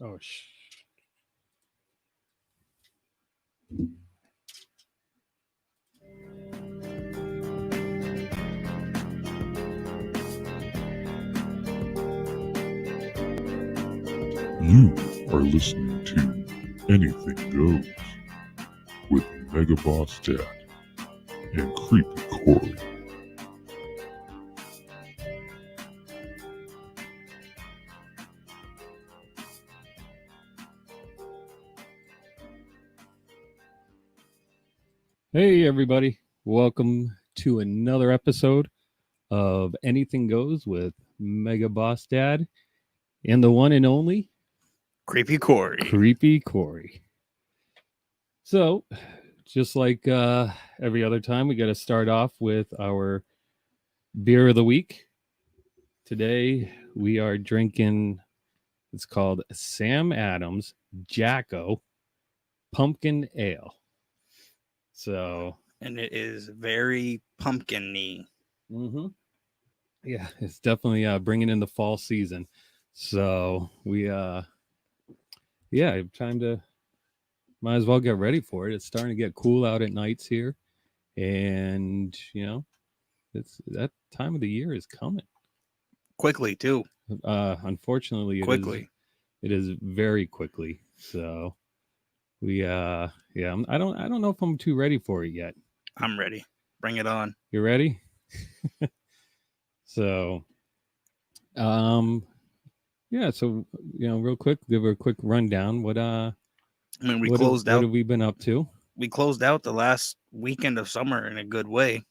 Oh, You are listening to Anything Goes with Mega Boss Dad and Creepy Corey. Hey, everybody. Welcome to another episode of Anything Goes with Mega Boss Dad and the one and only Creepy Corey. Creepy Corey. So, just like every other time, we got to start off with our beer of the week. Today, we are drinking, it's called Sam Adams Jacko Pumpkin Ale. So, And it is very pumpkin-y. Yeah, it's definitely bringing in the fall season. So we, time to, might as well get ready for it. It's starting to get cool out at nights here. And, it's that time of the year is coming. Quickly, too. Unfortunately, it is very quickly. So we, I don't know if I'm too ready for it yet. I'm ready. Bring it on. You ready? So, so real quick, give her a quick rundown. What what have we been up to? We closed out the last weekend of summer in a good way.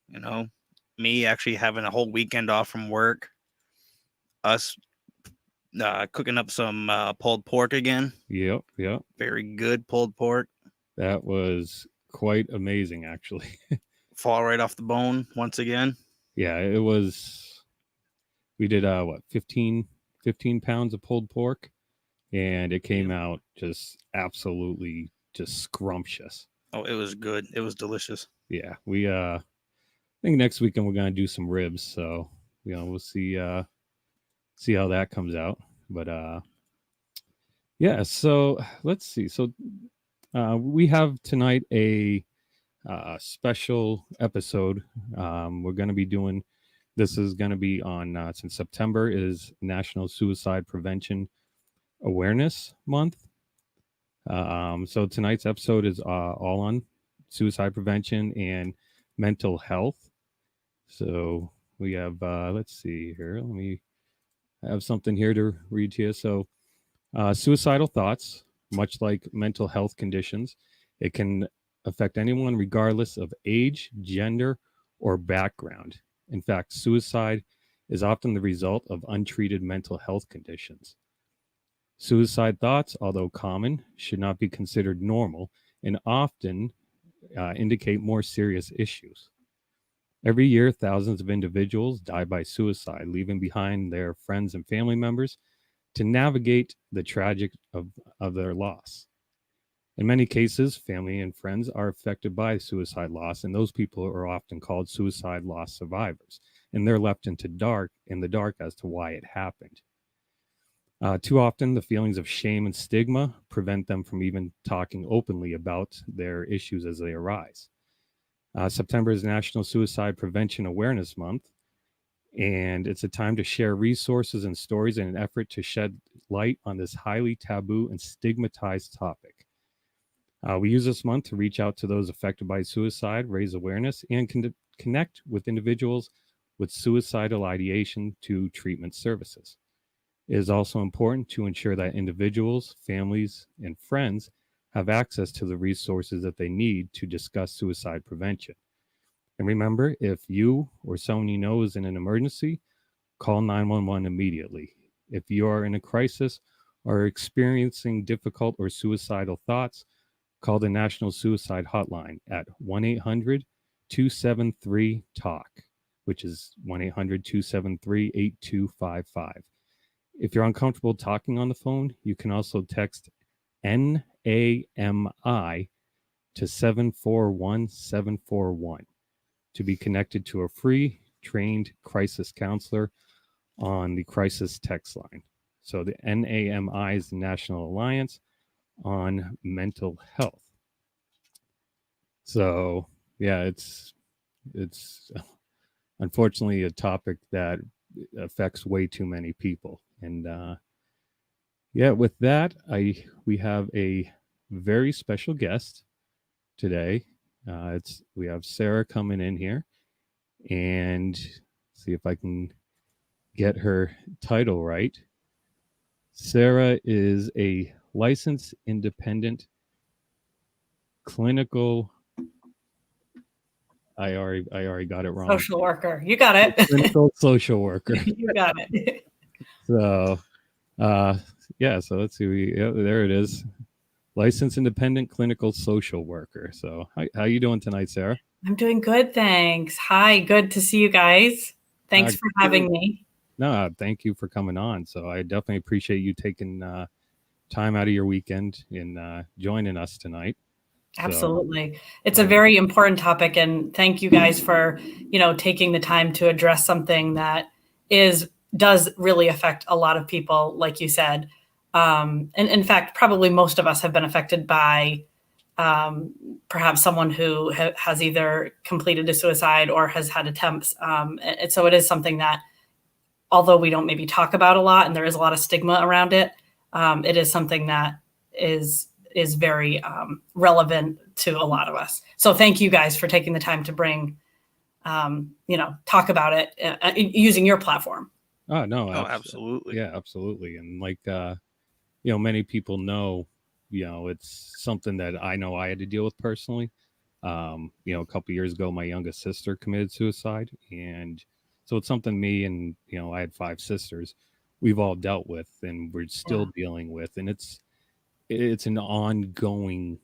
You know, me actually having a whole weekend off from work. Us cooking up some pulled pork again. Yep. Very good pulled pork. That was quite amazing, actually. Fall right off the bone once again. Yeah, it was. We did 15 pounds of pulled pork, and it came out just absolutely just scrumptious. Oh, it was good. It was delicious. Yeah, we I think next weekend we're gonna do some ribs, so we'll see how that comes out. But so let's see. So we have tonight a special episode. We're gonna be doing. This is going to be on, since September is National Suicide Prevention Awareness Month. So tonight's episode is all on suicide prevention and mental health. So we have, let's see here. Let me have something here to read to you. So suicidal thoughts, much like mental health conditions, it can affect anyone regardless of age, gender, or background. In fact, suicide is often the result of untreated mental health conditions. Suicide thoughts, although common, should not be considered normal and often indicate more serious issues. Every year, thousands of individuals die by suicide, leaving behind their friends and family members to navigate the tragic of their loss. In many cases, family and friends are affected by suicide loss, and those people are often called suicide loss survivors, and they're left in the dark as to why it happened. Too often, the feelings of shame and stigma prevent them from even talking openly about their issues as they arise. September is National Suicide Prevention Awareness Month, and it's a time to share resources and stories in an effort to shed light on this highly taboo and stigmatized topic. We use this month to reach out to those affected by suicide, raise awareness, and connect with individuals with suicidal ideation to treatment services. It is also important to ensure that individuals, families, and friends have access to the resources that they need to discuss suicide prevention. And remember, if you or someone you know is in an emergency, call 911 immediately. If you are in a crisis or experiencing difficult or suicidal thoughts, call the National Suicide Hotline at 1-800-273-TALK, which is 1-800-273-8255. If you're uncomfortable talking on the phone, you can also text NAMI to 741-741 to be connected to a free trained crisis counselor on the crisis text line. So the NAMI is the National Alliance on Mental Health. So yeah, it's unfortunately a topic that affects way too many people. And yeah, with that, we have a very special guest today. We have Sarah coming in here, and see if I can get her title right. Sarah is a licensed independent clinical. I already got it wrong. Social worker. You got it. Clinical social worker. You got it. So, yeah. So let's see. There it is. Licensed independent clinical social worker. So, how you doing tonight, Sarah? I'm doing good, thanks. Hi, good to see you guys. Thanks for having me. No, thank you for coming on. So I definitely appreciate you taking time out of your weekend and joining us tonight. Absolutely. It's a very important topic, and thank you guys for, taking the time to address something that does really affect a lot of people, like you said. And in fact, probably most of us have been affected by perhaps someone who has either completed a suicide or has had attempts. And so it is something that, although we don't maybe talk about a lot and there is a lot of stigma around it, it is something that is very relevant to a lot of us. So thank you guys for taking the time to bring, talk about it using your platform. Oh, no. Absolutely. Yeah, absolutely. And like, many people know, it's something that I know I had to deal with personally. A couple years ago, my youngest sister committed suicide. And so it's something me and, I had 5 sisters, we've all dealt with and we're still dealing with. And it's an ongoing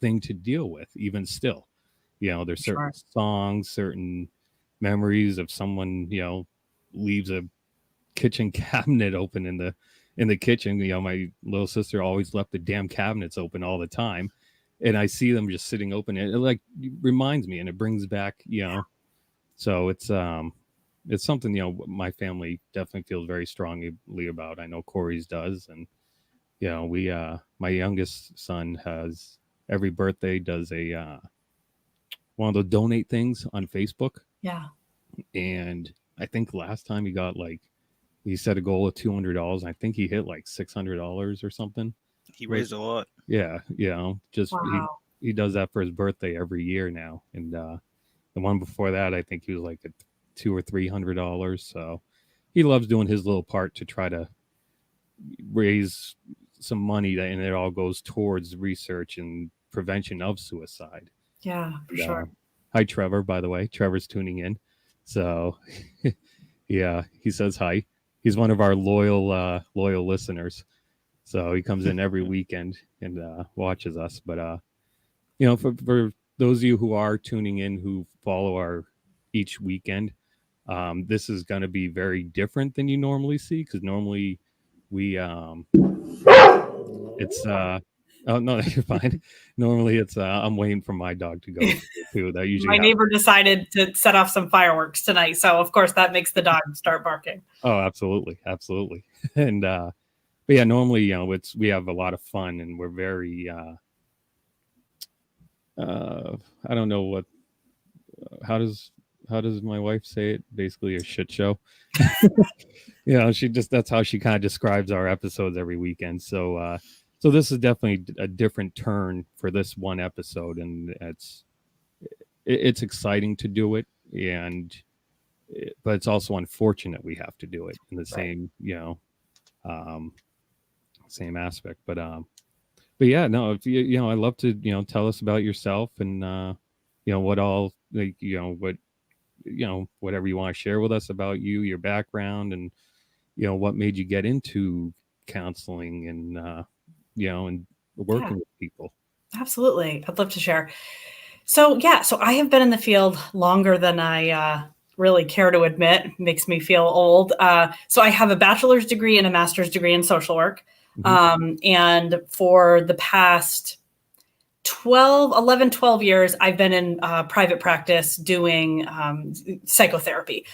thing to deal with, even still. There's certain songs, certain memories of someone, leaves a kitchen cabinet open in the kitchen. My little sister always left the damn cabinets open all the time. And I see them just sitting open. And it reminds me and it brings back, so it's something, my family definitely feels very strongly about. I know Corey's does. And, we, my youngest son has every birthday does a, one of the donate things on Facebook. Yeah. And I think last time he set a goal of $200. I think he hit $600 or something. He raised a lot. Yeah. He does that for his birthday every year now. And, the one before that, I think he was at $200 or $300. So he loves doing his little part to try to raise some money and it all goes towards research and prevention of suicide. Yeah, for sure. Hi, Trevor, by the way. Trevor's tuning in. So yeah, he says hi. He's one of our loyal listeners. So he comes in every weekend and watches us. But for those of you who are tuning in, who follow our each weekend, this is going to be very different than you normally see, because normally we it's oh no, you're fine. Normally it's I'm waiting for my dog to go too. That usually my neighbor decided to set off some fireworks tonight, so of course that makes the dog start barking. Oh, absolutely. And but yeah, normally we have a lot of fun and we're very I don't know what how does my wife say it? Basically a shit show. That's how she kind of describes our episodes every weekend. So so this is definitely a different turn for this one episode, and it's exciting to do it, but it's also unfortunate we have to do it in the same same aspect. But yeah, no, if I'd love to tell us about yourself and what all whatever you want to share with us about you, your background, and what made you get into counseling and and working with people. Absolutely. I'd love to share. So I have been in the field longer than I really care to admit. It makes me feel old. So I have a bachelor's degree and a master's degree in social work. Mm-hmm. And for the past 12 years I've been in private practice doing psychotherapy,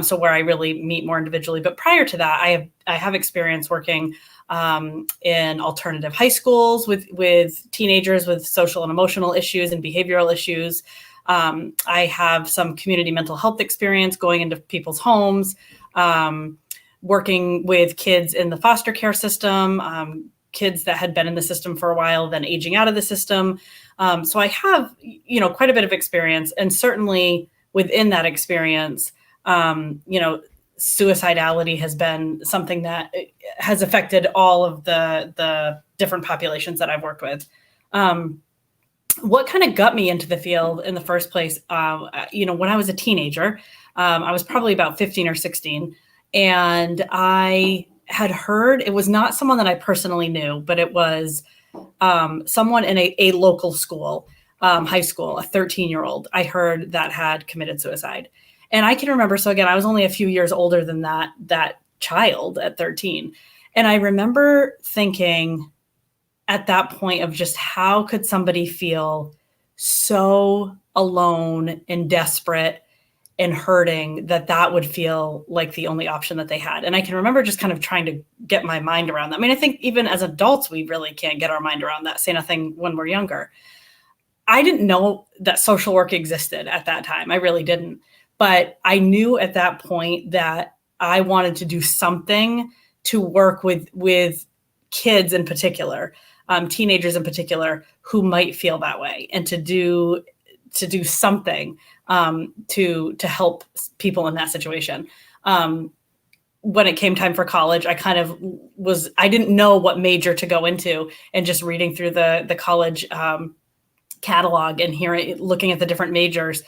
so where I really meet more individually. But prior to that, I have experience working in alternative high schools with teenagers with social and emotional issues and behavioral issues. I have some community mental health experience going into people's homes, working with kids in the foster care system, kids that had been in the system for a while, then aging out of the system. So I have, quite a bit of experience, and certainly within that experience, suicidality has been something that has affected all of the different populations that I've worked with. What kind of got me into the field in the first place? When I was a teenager, I was probably about 15 or 16, and I had heard, it was not someone that I personally knew, but it was someone in a local school, high school, a 13-year-old, I heard that had committed suicide. And I can remember, so again, I was only a few years older than that child at 13. And I remember thinking at that point of just how could somebody feel so alone and desperate and hurting that would feel like the only option that they had. And I can remember just kind of trying to get my mind around that. I mean, I think even as adults, we really can't get our mind around that, say nothing when we're younger. I didn't know that social work existed at that time. I really didn't. But I knew at that point that I wanted to do something to work with kids in particular, teenagers in particular, who might feel that way, and to do something to help people in that situation. When it came time for college, I didn't know what major to go into, and just reading through the college catalog and looking at the different majors,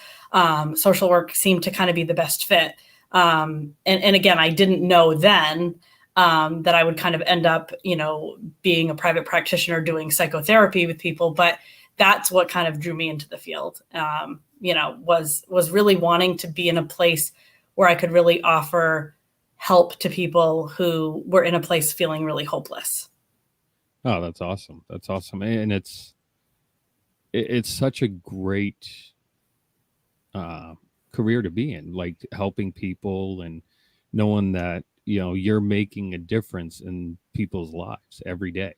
social work seemed to kind of be the best fit. And again, I didn't know then that I would kind of end up, being a private practitioner doing psychotherapy with people, but that's what kind of drew me into the field. Was really wanting to be in a place where I could really offer help to people who were in a place feeling really hopeless. Oh, that's awesome. That's awesome. And it's such a great career to be in, like helping people and knowing that, you're making a difference in people's lives every day.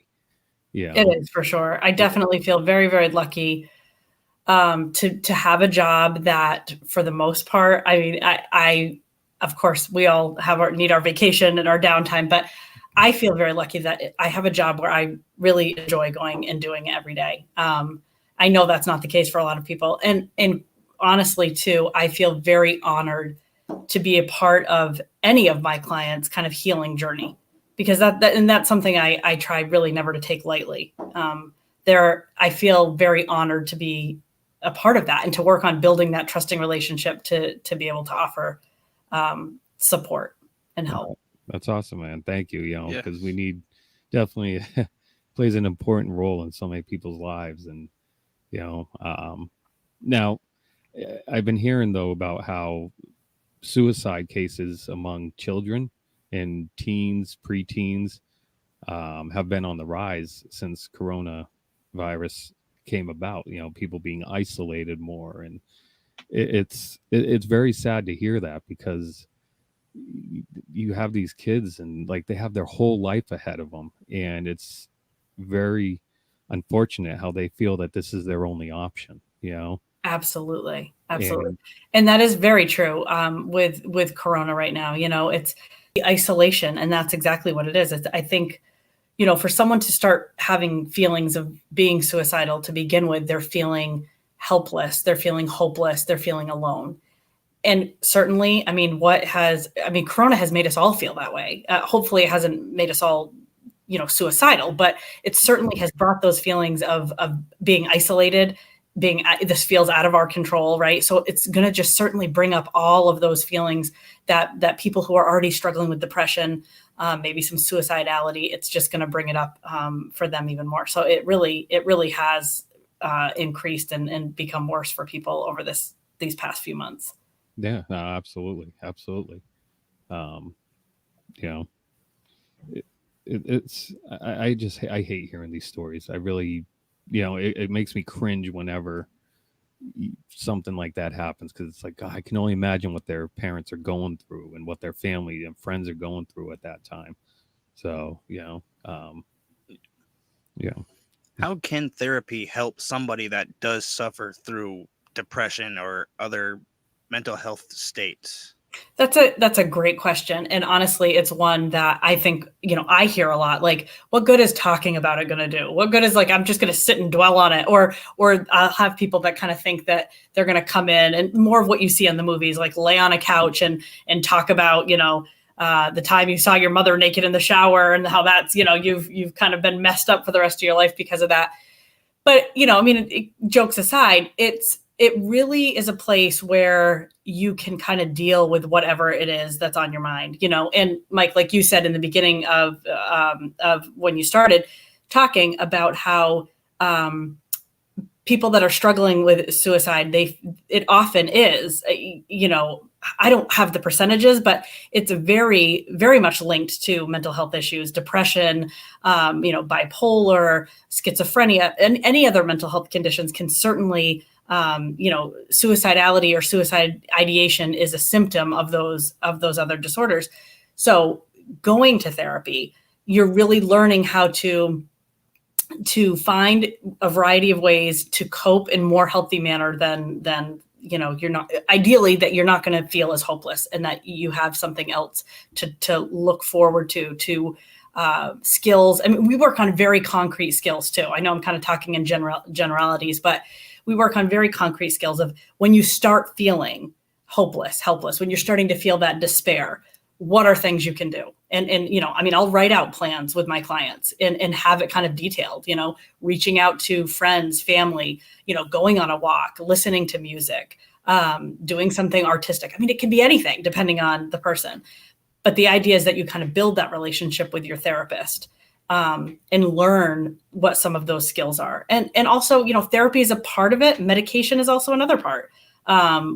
Yeah. It is, for sure. I definitely feel very, very lucky to have a job that, for the most part, I mean, I of course, we all need our vacation and our downtime, but I feel very lucky that I have a job where I really enjoy going and doing it every day. I know that's not the case for a lot of people. And honestly, too, I feel very honored to be a part of any of my clients' kind of healing journey, because that's something I try really never to take lightly. I feel very honored to be a part of that and to work on building that trusting relationship to be able to offer support and help. That's awesome, man. Thank you. Because Yes. we need, definitely plays an important role in so many people's lives. And, now I've been hearing though about how suicide cases among children and teens, preteens, have been on the rise since coronavirus came about. People being isolated more, and it's very sad to hear that, because you have these kids and like they have their whole life ahead of them, and it's very unfortunate how they feel that this is their only option. Absolutely. And that is very true with Corona right now. It's the isolation, and that's exactly what it is. I think, for someone to start having feelings of being suicidal to begin with, they're feeling helpless, they're feeling hopeless, they're feeling alone. And certainly, Corona has made us all feel that way. Hopefully it hasn't made us all, suicidal, but it certainly has brought those feelings of being isolated, this feels out of our control, right? So it's going to just certainly bring up all of those feelings that people who are already struggling with depression, maybe some suicidality, it's just going to bring it up for them even more. So it really has increased and become worse for people over these past few months. Yeah, no, absolutely. It's I hate hearing these stories. I really, it makes me cringe whenever something like that happens, because it's like, God, I can only imagine what their parents are going through and what their family and friends are going through at that time. So, How can therapy help somebody that does suffer through depression or other mental health states? That's a great question. And honestly, it's one that I think, I hear a lot. Like, what good is talking about it going to do? What good is like, I'm just going to sit and dwell on it? Or I'll have people that kind of think that they're going to come in, and more of what you see in the movies, like lay on a couch and talk about, the time you saw your mother naked in the shower and how that's, you've kind of been messed up for the rest of your life because of that. But, jokes aside, it really is a place where you can kind of deal with whatever it is that's on your mind, and Mike, like you said in the beginning of when you started talking about how people that are struggling with suicide, it often is, I don't have the percentages, but it's very, very much linked to mental health issues, depression, bipolar, schizophrenia, and any other mental health conditions can certainly, suicidality or suicide ideation is a symptom of those other disorders. So going to therapy, you're really learning how to find a variety of ways to cope in more healthy manner than you're not, ideally, that you're not going to feel as hopeless, and that you have something else to look forward to skills. I mean, we work on very concrete skills too. I know I'm kind of talking in generalities, but we work on very concrete skills of when you start feeling hopeless, helpless, when you're starting to feel that despair, what are things you can do? And I'll write out plans with my clients and have it kind of detailed, reaching out to friends, family, going on a walk, listening to music, doing something artistic. I mean, it can be anything depending on the person. But the idea is that you kind of build that relationship with your therapist and learn what some of those skills are. And also, therapy is a part of it. Medication is also another part.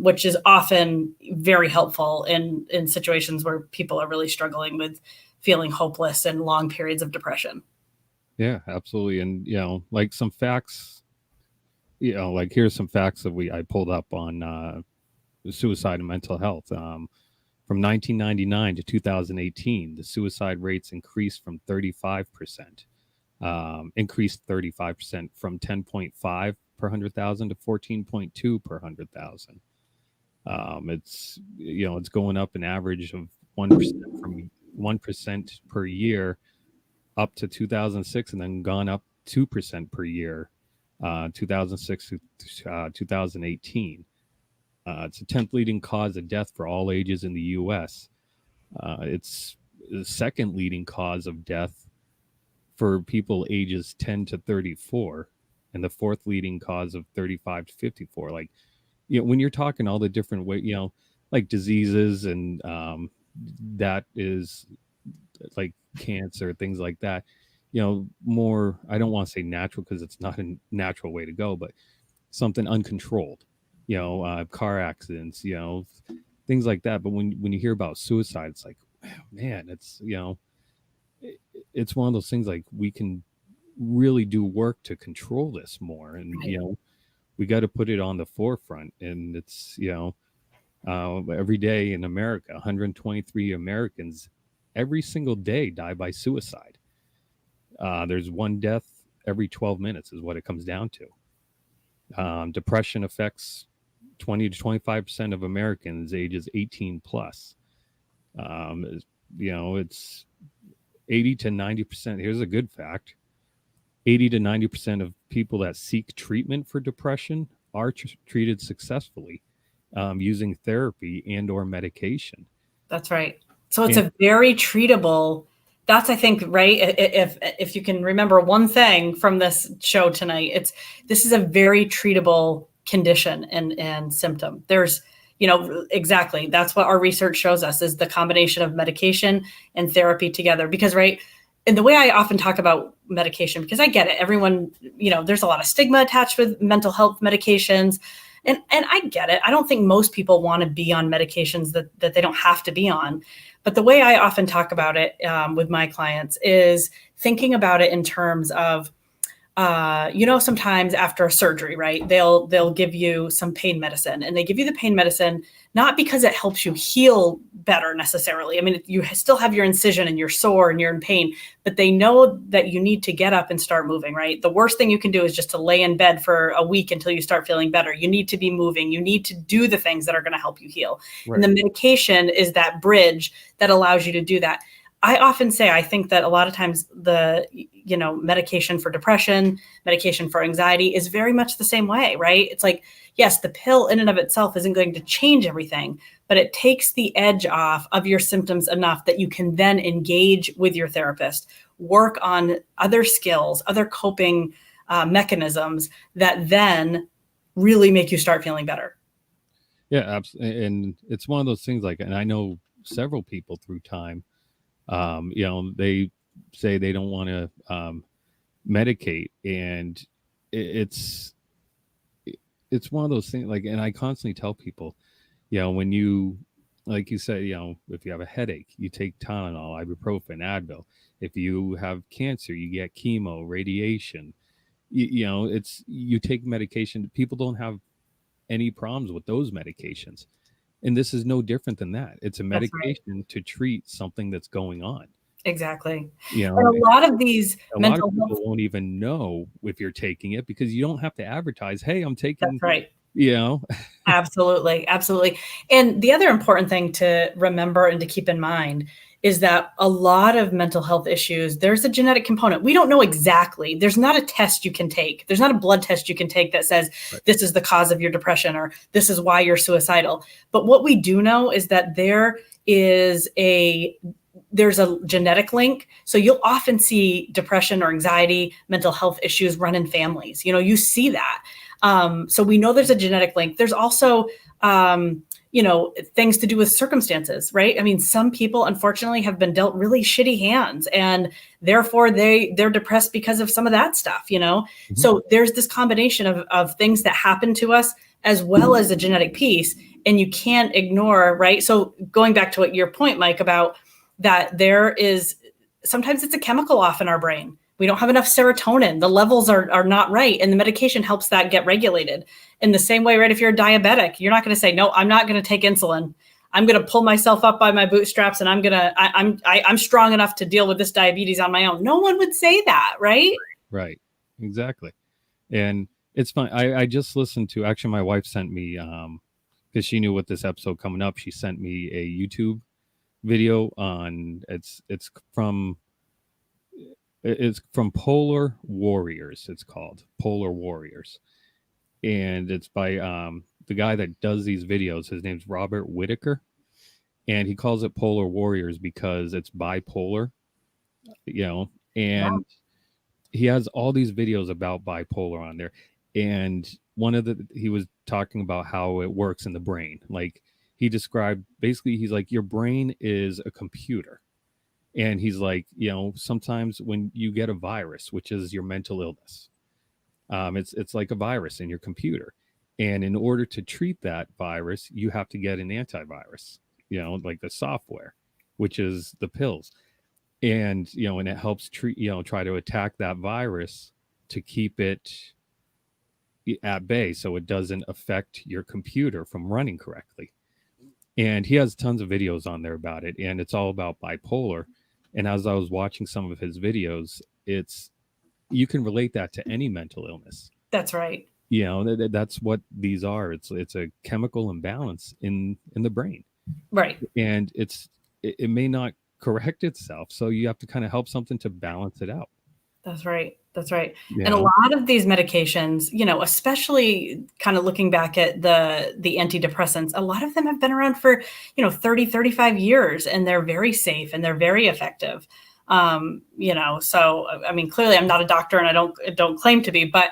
Which is often very helpful in situations where people are really struggling with feeling hopeless and long periods of depression. Yeah, absolutely. And, like some facts, like here's some facts that I pulled up on suicide and mental health. From 1999 to 2018, the suicide rates increased from 35%, from 10.5 per 100,000 to 14.2 per 100,000. It's going up an average of 1% from 1% per year up to 2006, and then gone up 2% per year, 2006 to 2018. It's the 10th leading cause of death for all ages in the U.S. It's the second leading cause of death for people ages 10 to 34. And the fourth leading cause of 35 to 54. Like, when you're talking all the different ways, like diseases and that is like cancer, things like that, more, I don't want to say natural because it's not a natural way to go, but something uncontrolled, car accidents, things like that. But when you hear about suicide, it's like, man, it's, it's one of those things like we can really do work to control this more, and we got to put it on the forefront. And it's every day in America, 123 Americans every single day die by suicide. There's one death every 12 minutes is what it comes down to. Depression affects 20 to 25% of Americans ages 18 plus. It's 80 to 90%. Here's a good fact. 80 to 90% of people that seek treatment for depression are treated successfully using therapy and or medication. That's right. So it's a very treatable, that's, I think, right. If you can remember one thing from this show tonight, this is a very treatable condition and symptom. There's, exactly. That's what our research shows us is the combination of medication and therapy together, because, right. And the way I often talk about medication, because I get it, everyone, there's a lot of stigma attached with mental health medications. And I get it. I don't think most people want to be on medications that they don't have to be on. But the way I often talk about it with my clients is thinking about it in terms of sometimes after a surgery, right, they'll give you some pain medicine, and they give you the pain medicine not because it helps you heal better necessarily. I mean, you still have your incision and you're sore and you're in pain, but they know that you need to get up and start moving, right? The worst thing you can do is just to lay in bed for a week until you start feeling better. You need to be moving. You need to do the things that are going to help you heal. Right. And the medication is that bridge that allows you to do that. I often say, I think that a lot of times the, medication for depression, medication for anxiety is very much the same way, right? It's like, yes, the pill in and of itself isn't going to change everything, but it takes the edge off of your symptoms enough that you can then engage with your therapist, work on other skills, other coping mechanisms that then really make you start feeling better. Yeah, absolutely. And it's one of those things and I know several people through time, they say they don't want to medicate, and it's one of those things and I constantly tell people, when you, like you said, if you have a headache, you take Tylenol, ibuprofen, Advil. If you have cancer, you get chemo, radiation. You take medication. People don't have any problems with those medications. And this is no different than that. It's a medication to treat something that's going on. Exactly. And a lot of these mental people won't even know if you're taking it because you don't have to advertise, hey, I'm taking. That's right. Absolutely. Absolutely. And the other important thing to remember and to keep in mind is that a lot of mental health issues, there's a genetic component. We don't know exactly. There's not a test you can take. There's not a blood test you can take that says this is the cause of your depression or this is why you're suicidal. But what we do know is that there's a genetic link. So you'll often see depression or anxiety, mental health issues run in families. You see that. So we know there's a genetic link. There's also, things to do with circumstances, right? I mean, some people unfortunately have been dealt really shitty hands and therefore they're depressed because of some of that stuff, Mm-hmm. So there's this combination of things that happen to us as well as a genetic piece, and you can't ignore, right? So going back to what your point, Mike, about that sometimes it's a chemical off in our brain. We don't have enough serotonin. The levels are not right. And the medication helps that get regulated. In the same way, right? If you're a diabetic, you're not going to say, no, I'm not going to take insulin. I'm going to pull myself up by my bootstraps and I'm strong enough to deal with this diabetes on my own. No one would say that, right? Right. Exactly. And it's fun. I just listened to, actually my wife sent me, because she knew with this episode coming up, she sent me a YouTube video on, it's from Polar Warriors. It's called Polar Warriors, and it's by the guy that does these videos. His name's Robert Whitaker, and he calls it Polar Warriors because it's bipolar, and he has all these videos about bipolar on there. And he was talking about how it works in the brain. Like he described, basically, he's like, your brain is a computer. And he's like, sometimes when you get a virus, which is your mental illness, it's like a virus in your computer. And in order to treat that virus, you have to get an antivirus, like the software, which is the pills. And, and it helps try to attack that virus to keep it at bay so it doesn't affect your computer from running correctly. And he has tons of videos on there about it. And it's all about bipolar. And as I was watching some of his videos, you can relate that to any mental illness. That's right. That's what these are. It's a chemical imbalance in the brain. Right. And it may not correct itself. So you have to kind of help something to balance it out. That's right. That's right. And a lot of these medications, especially kind of looking back at the antidepressants, a lot of them have been around for, 30, 35 years, and they're very safe and they're very effective. So, I mean, clearly I'm not a doctor and I don't claim to be, but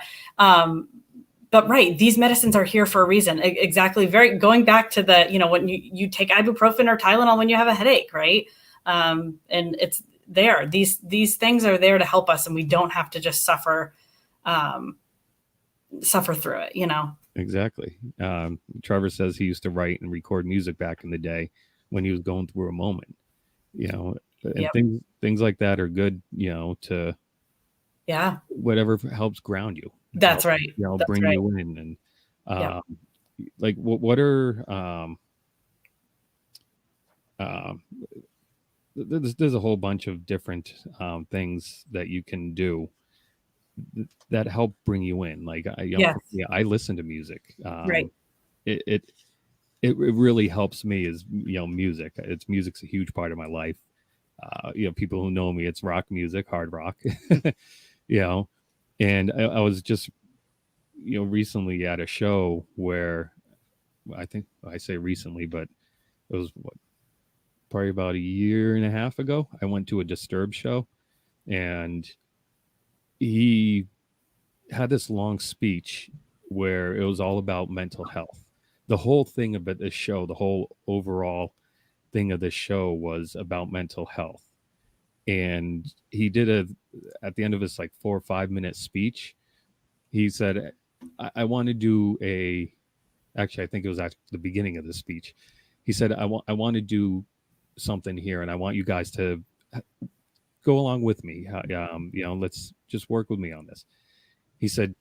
right, these medicines are here for a reason. Exactly. Going back to the, when you take ibuprofen or Tylenol when you have a headache, right? And it's there. These things are there to help us, and we don't have to just suffer through it, Exactly. Trevor says he used to write and record music back in the day when he was going through a moment, and things like that are good, to Yeah. whatever helps ground you. That's help, right. That's bring right. you in. And Yeah. like what are there's a whole bunch of different things that you can do that help bring you in. Like Yes. I listen to music. Right. It really helps me is music. Music's a huge part of my life. People who know me, it's rock music, hard rock. And I was just recently at a show where I think I say recently, but it was probably about a year and a half ago. I went to a Disturbed show, and he had this long speech where it was all about mental health. The whole thing about this show, the whole overall thing of this show was about mental health. And he did at the end of his like 4 or 5 minute speech, he said, I want to do actually, I think it was at the beginning of the speech. He said, I want to do something here, and I want you guys to go along with me. Let's just work with me on this. He said,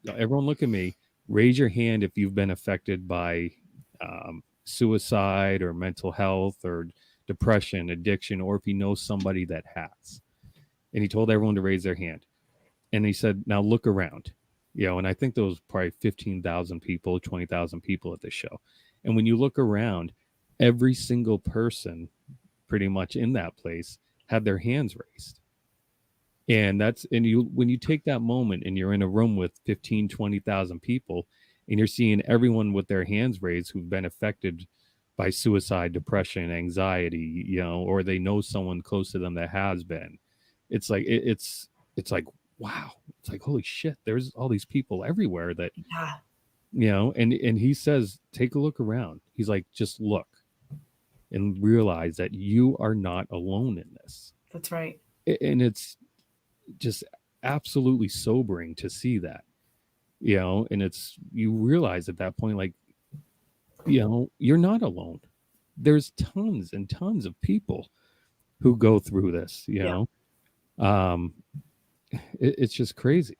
everyone look at me, raise your hand if you've been affected by suicide or mental health or depression, addiction, or if you know somebody that has. And he told everyone to raise their hand. And he said, now look around. And I think there was probably 15,000 people, 20,000 people at this show. And when you look around, every single person pretty much in that place had their hands raised. And when you take that moment and you're in a room with 15, 20,000 people, and you're seeing everyone with their hands raised who've been affected by suicide, depression, anxiety, or they know someone close to them that has been, it's like, it's like, wow, it's like, holy shit, there's all these people everywhere that, and he says, take a look around. He's like, just look and realize that you are not alone in this. That's right. And it's just absolutely sobering to see that, and you realize at that point, like, you're not alone. There's tons and tons of people who go through this, it's just crazy.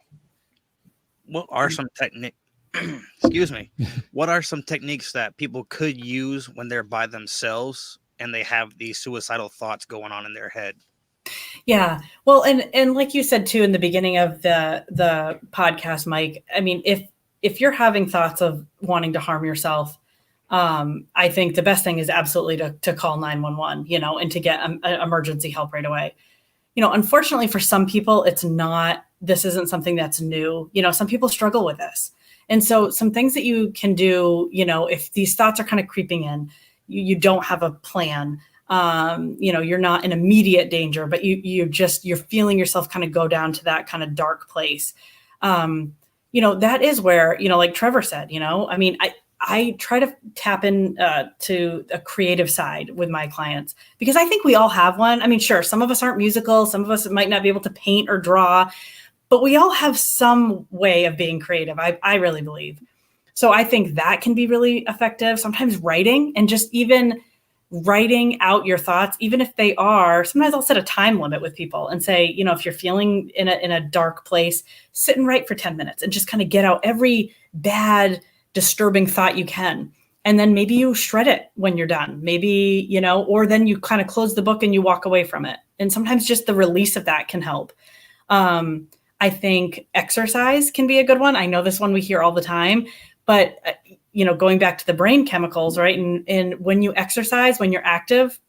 What are some excuse me, what are some techniques that people could use when they're by themselves and they have these suicidal thoughts going on in their head? Yeah. Well, and like you said too in the beginning of the podcast, Mike, I mean, if you're having thoughts of wanting to harm yourself, I think the best thing is absolutely to call 911, and to get emergency help right away. Unfortunately for some people, this isn't something that's new. Some people struggle with this. And so some things that you can do, if these thoughts are kind of creeping in, you don't have a plan, you're not in immediate danger, but you're feeling yourself kind of go down to that kind of dark place. That is where, like Trevor said, I mean, I try to tap in to a creative side with my clients because I think we all have one. I mean, sure, some of us aren't musical. Some of us might not be able to paint or draw, but we all have some way of being creative. I really believe. So I think that can be really effective. Sometimes writing and just even writing out your thoughts, even if they are, sometimes I'll set a time limit with people and say, if you're feeling in a dark place, sit and write for 10 minutes and just kind of get out every bad, disturbing thought you can. And then maybe you shred it when you're done, maybe, or then you kind of close the book and you walk away from it. And sometimes just the release of that can help. I think exercise can be a good one. I know this one we hear all the time, but going back to the brain chemicals, right? And when you exercise, when you're active,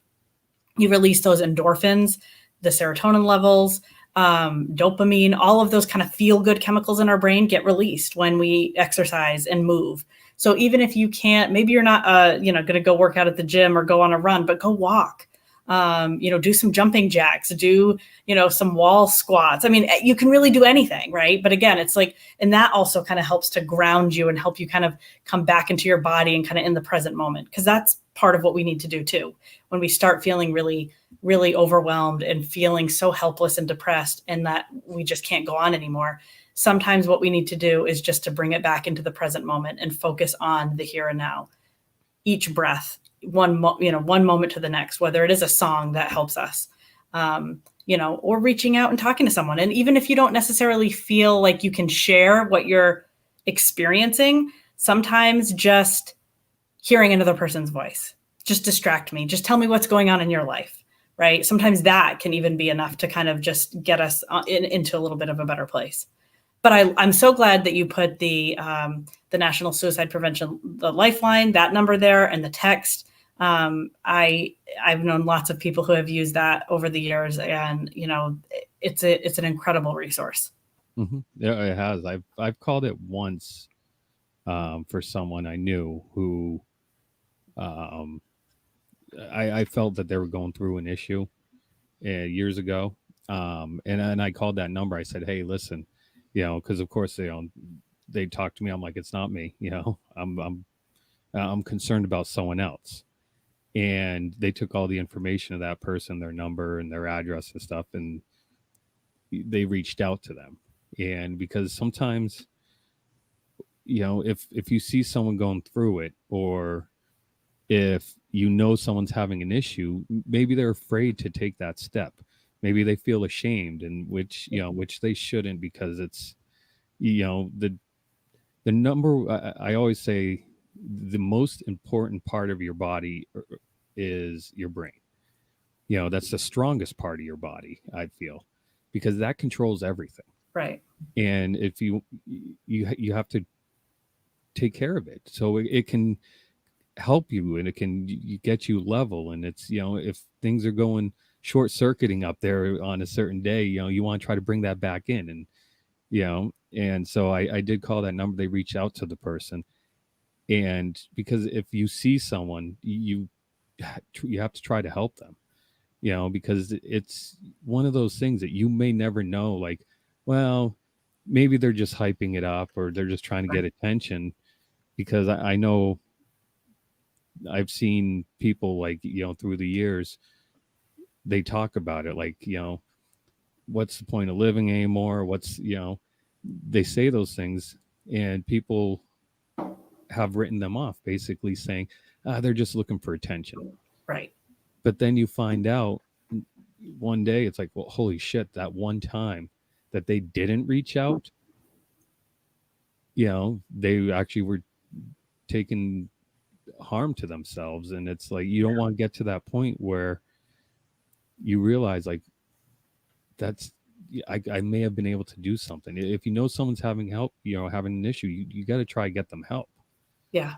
you release those endorphins, the serotonin levels, dopamine, all of those kind of feel good chemicals in our brain get released when we exercise and move. So even if you can't, maybe you're not, going to go work out at the gym or go on a run, but go walk, do some jumping jacks, do, some wall squats. I mean, you can really do anything, right? But again, it's like, and that also kind of helps to ground you and help you kind of come back into your body and kind of in the present moment. Cause that's part of what we need to do too. When we start feeling really, really overwhelmed and feeling so helpless and depressed and that we just can't go on anymore. Sometimes what we need to do is just to bring it back into the present moment and focus on the here and now. Each breath, one moment to the next, whether it is a song that helps us. or reaching out and talking to someone. And even if you don't necessarily feel like you can share what you're experiencing, sometimes just hearing another person's voice, just distract me, just tell me what's going on in your life, right? Sometimes that can even be enough to kind of just get us into a little bit of a better place. But I'm so glad that you put the National Suicide Prevention, the Lifeline, that number there, and the text. I've known lots of people who have used that over the years, and it's an incredible resource. Mm-hmm. Yeah, it has. I've called it once for someone I knew who I felt that they were going through an issue years ago, and I called that number. I said, "Hey, listen, because of course they talk to me. I'm like, it's not me. I'm concerned about someone else." And they took all the information of that person, their number and their address and stuff, and they reached out to them. And because sometimes, if you see someone going through it, or if someone's having an issue, maybe they're afraid to take that step. Maybe they feel ashamed, and which they shouldn't, because it's, the number, I always say the most important part of your body is your brain. That's the strongest part of your body, I feel, because that controls everything. Right. And if you have to take care of it, so it can help you, and it can get you level. And it's, if things are going short circuiting up there on a certain day, you want to try to bring that back in. And and so I did call that number. They reach out to the person, and because if you see someone, you have to try to help them, because it's one of those things that you may never know, like, well, maybe they're just hyping it up, or they're just trying to get attention. Because I know I've seen people, like, through the years, they talk about it like, what's the point of living anymore? They say those things, and people have written them off, basically saying, they're just looking for attention. Right. But then you find out one day, it's like, well, holy shit, that one time that they didn't reach out, they actually were taking harm to themselves. And it's like, you don't want to get to that point where you realize, like, I may have been able to do something. If someone's having having an issue, you got to try to get them help. Yeah.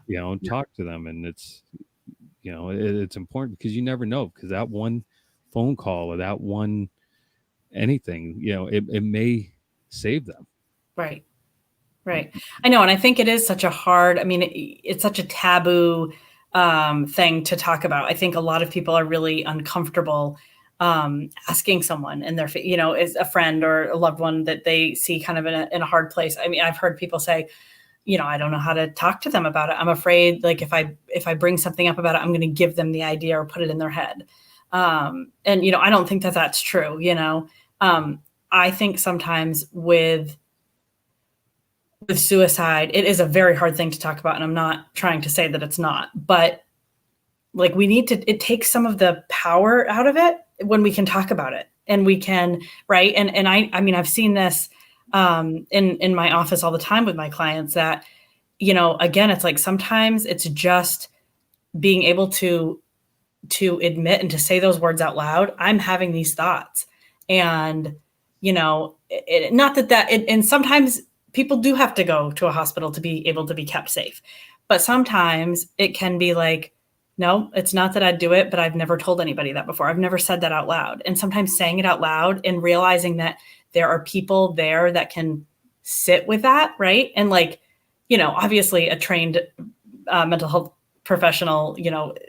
Talk to them. And it's, it's important, because you never know, because that one phone call or that one anything, it may save them. Right. Right. I know. And I think it is such a hard, it's such a taboo thing to talk about. I think a lot of people are really uncomfortable asking someone in their, is a friend or a loved one that they see kind of in a hard place. I've heard people say, I don't know how to talk to them about it. I'm afraid, like, if I bring something up about it, I'm going to give them the idea or put it in their head. And, I don't think that that's true. I think sometimes with suicide, it is a very hard thing to talk about. And I'm not trying to say that it's not, but, like, it takes some of the power out of it when we can talk about it, and we can, right. And I've seen this in my office all the time with my clients, that, again, it's like, sometimes it's just being able to admit and to say those words out loud. I'm having these thoughts, and, not that, and sometimes people do have to go to a hospital to be able to be kept safe, but sometimes it can be like, no, it's not that I'd do it, but I've never told anybody that before. I've never said that out loud. And sometimes saying it out loud and realizing that there are people there that can sit with that, right? And, like, obviously a trained mental health professional,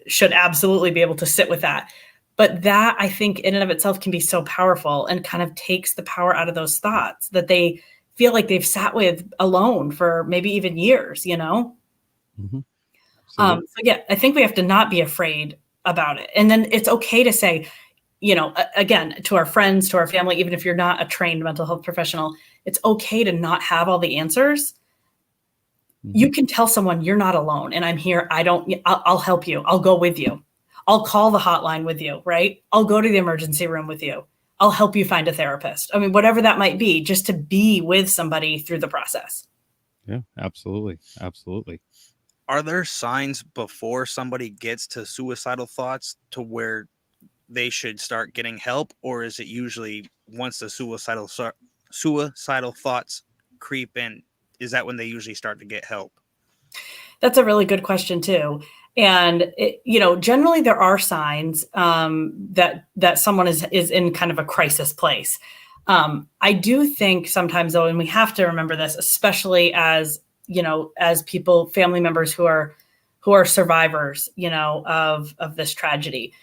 should absolutely be able to sit with that. But that, I think, in and of itself can be so powerful, and kind of takes the power out of those thoughts that they feel like they've sat with alone for maybe even years, Mm-hmm. So yeah, I think we have to not be afraid about it. And then it's okay to say, again, to our friends, to our family, even if you're not a trained mental health professional, it's okay to not have all the answers. Mm-hmm. You can tell someone, you're not alone, and I'm here. I'll help you. I'll go with you. I'll call the hotline with you, right? I'll go to the emergency room with you. I'll help you find a therapist. I mean, whatever that might be, just to be with somebody through the process. Yeah, absolutely. Absolutely. Are there signs before somebody gets to suicidal thoughts to where they should start getting help, or is it usually once the suicidal thoughts creep in, is that when they usually start to get help? That's a really good question too. And generally there are signs that someone is in kind of a crisis place. I do think sometimes though, and we have to remember this, especially as people, family members who are survivors, of this tragedy,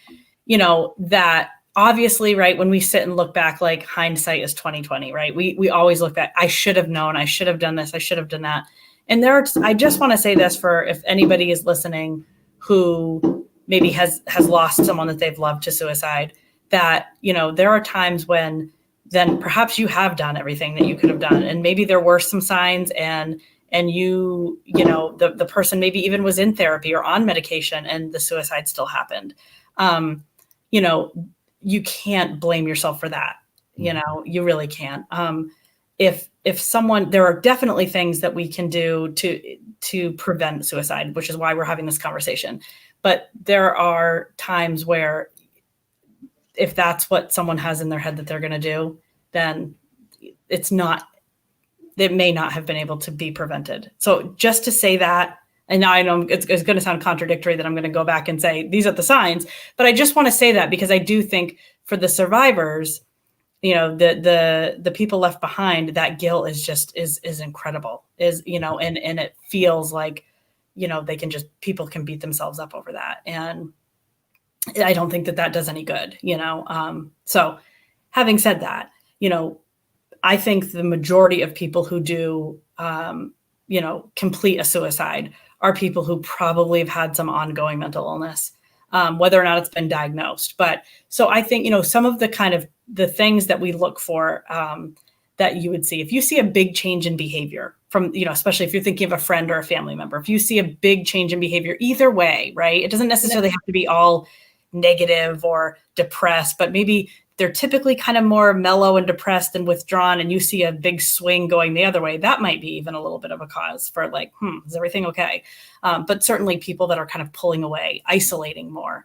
that obviously, right, when we sit and look back, like hindsight is 2020, right? We always look back, I should have known, I should have done this, I should have done that. And I just want to say this for if anybody is listening who maybe has lost someone that they've loved to suicide, that, there are times when then perhaps you have done everything that you could have done. And maybe there were some signs and the person maybe even was in therapy or on medication and the suicide still happened. You can't blame yourself for that. You really can't. If someone, there are definitely things that we can do to prevent suicide, which is why we're having this conversation. But there are times where if that's what someone has in their head that they're going to do, then it may not have been able to be prevented. So just to say that, and now I know it's going to sound contradictory that I'm going to go back and say, these are the signs, but I just want to say that because I do think for the survivors, the people left behind, that guilt is incredible, and it feels like, people can beat themselves up over that. And I don't think that does any good, so having said that, I think the majority of people who do, complete a suicide are people who probably have had some ongoing mental illness, whether or not it's been diagnosed. But so I think, some of the kind of the things that we look for, that you would see, if you see a big change in behavior from, especially if you're thinking of a friend or a family member, if you see a big change in behavior, either way, right? It doesn't necessarily have to be all negative or depressed, but maybe they're typically kind of more mellow and depressed and withdrawn, and you see a big swing going the other way. That might be even a little bit of a cause for like, is everything okay? But certainly people that are kind of pulling away, isolating more.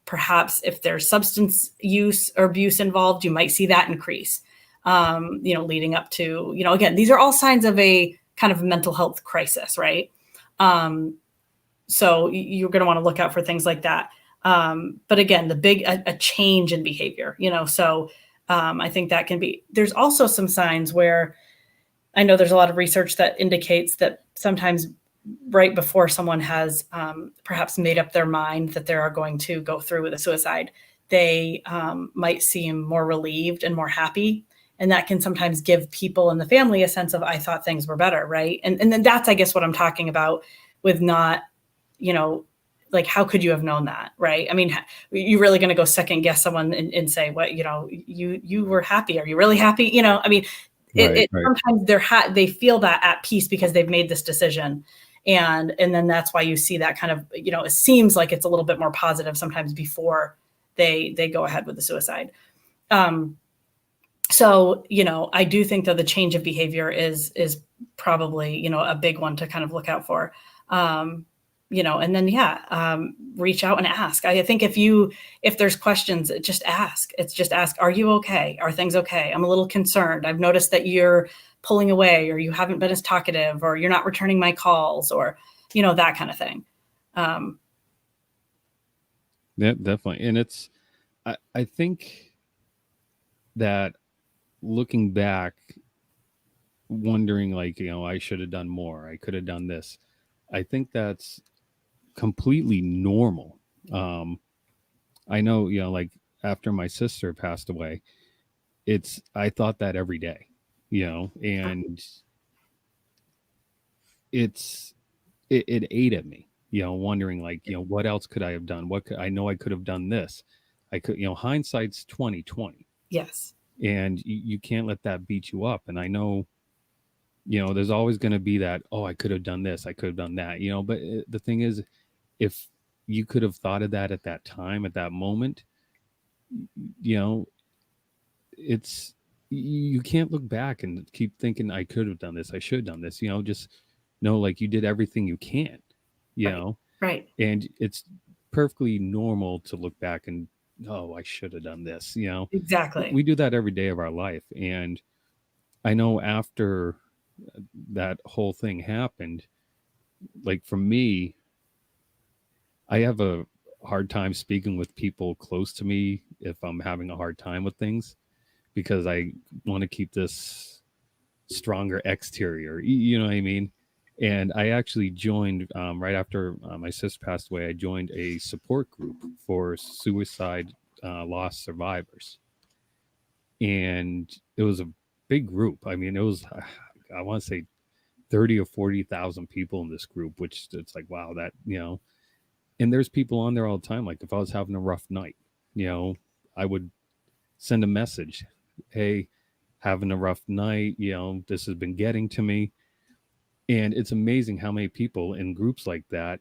Perhaps if there's substance use or abuse involved, you might see that increase, leading up to, again, these are all signs of a kind of mental health crisis, right? So you're going to want to look out for things like that. But again, a change in behavior, so I think that can be, there's also some signs where I know there's a lot of research that indicates that sometimes right before someone has perhaps made up their mind that they are going to go through with a suicide, they might seem more relieved and more happy. And that can sometimes give people in the family a sense of, I thought things were better, right? And then that's, I guess, what I'm talking about with not, like, how could you have known that, right? I mean, you're really going to go second guess someone and say, what, you were happy. Are you really happy? I mean, right. Sometimes they feel that at peace because they've made this decision. And then that's why you see that kind of, it seems like it's a little bit more positive sometimes before they go ahead with the suicide. So, I do think that the change of behavior is probably, a big one to kind of look out for. And then, reach out and ask. I think if there's questions, just ask. It's just ask, are you okay? Are things okay? I'm a little concerned. I've noticed that you're pulling away, or you haven't been as talkative, or you're not returning my calls, or, that kind of thing. Yeah, definitely. And I think that looking back, wondering like, I should have done more. I could have done this. I think that's completely normal. I know, like after my sister passed away, I thought that every day, and it ate at me, wondering like, what else could I have done? I know I could have done this. I could, hindsight's 2020. Yes. And you can't let that beat you up. And I know, there's always going to be that, oh, I could have done this, I could have done that, but the thing is, if you could have thought of that at that time, at that moment, it's, you can't look back and keep thinking I could have done this, I should have done this, just know like you did everything you can, you Right. know, Right. and it's perfectly normal to look back and, oh, I should have done this, Exactly. we do that every day of our life. And I know after that whole thing happened, like for me, I have a hard time speaking with people close to me if I'm having a hard time with things, because I want to keep this stronger exterior. You know what I mean? And I actually joined right after my sister passed away. I joined a support group for suicide loss survivors, and it was a big group. I mean, it was, I want to say 30 or 40,000 people in this group, which it's like, wow, that, and there's people on there all the time. Like if I was having a rough night, I would send a message, hey, having a rough night, this has been getting to me. And it's amazing how many people in groups like that,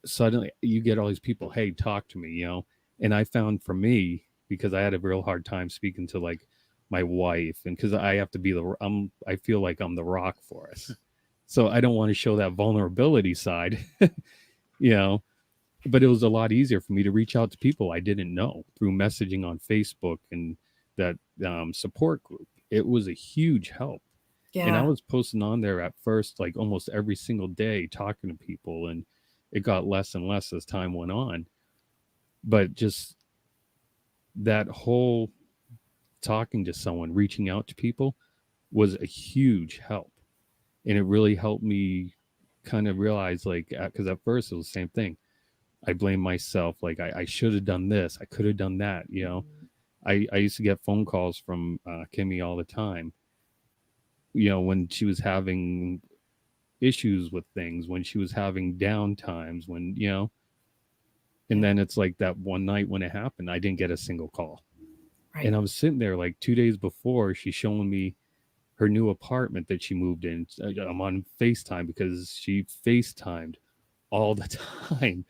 suddenly you get all these people, hey, talk to me, And I found for me, because I had a real hard time speaking to like my wife, and because I have to be I feel like I'm the rock for us. So I don't want to show that vulnerability side, but it was a lot easier for me to reach out to people I didn't know through messaging on Facebook and that support group. It was a huge help. Yeah. And I was posting on there at first, like almost every single day, talking to people, and it got less and less as time went on. But just that whole talking to someone, reaching out to people was a huge help. And it really helped me kind of realize, like, because at first it was the same thing. I blame myself. Like I should have done this. I could have done that. I used to get phone calls from Kimmy all the time, when she was having issues with things, when she was having down times, when, and then it's like that one night when it happened, I didn't get a single call. Right. And I was sitting there like 2 days before, she's showing me her new apartment that she moved in. I'm on FaceTime because she FaceTimed all the time.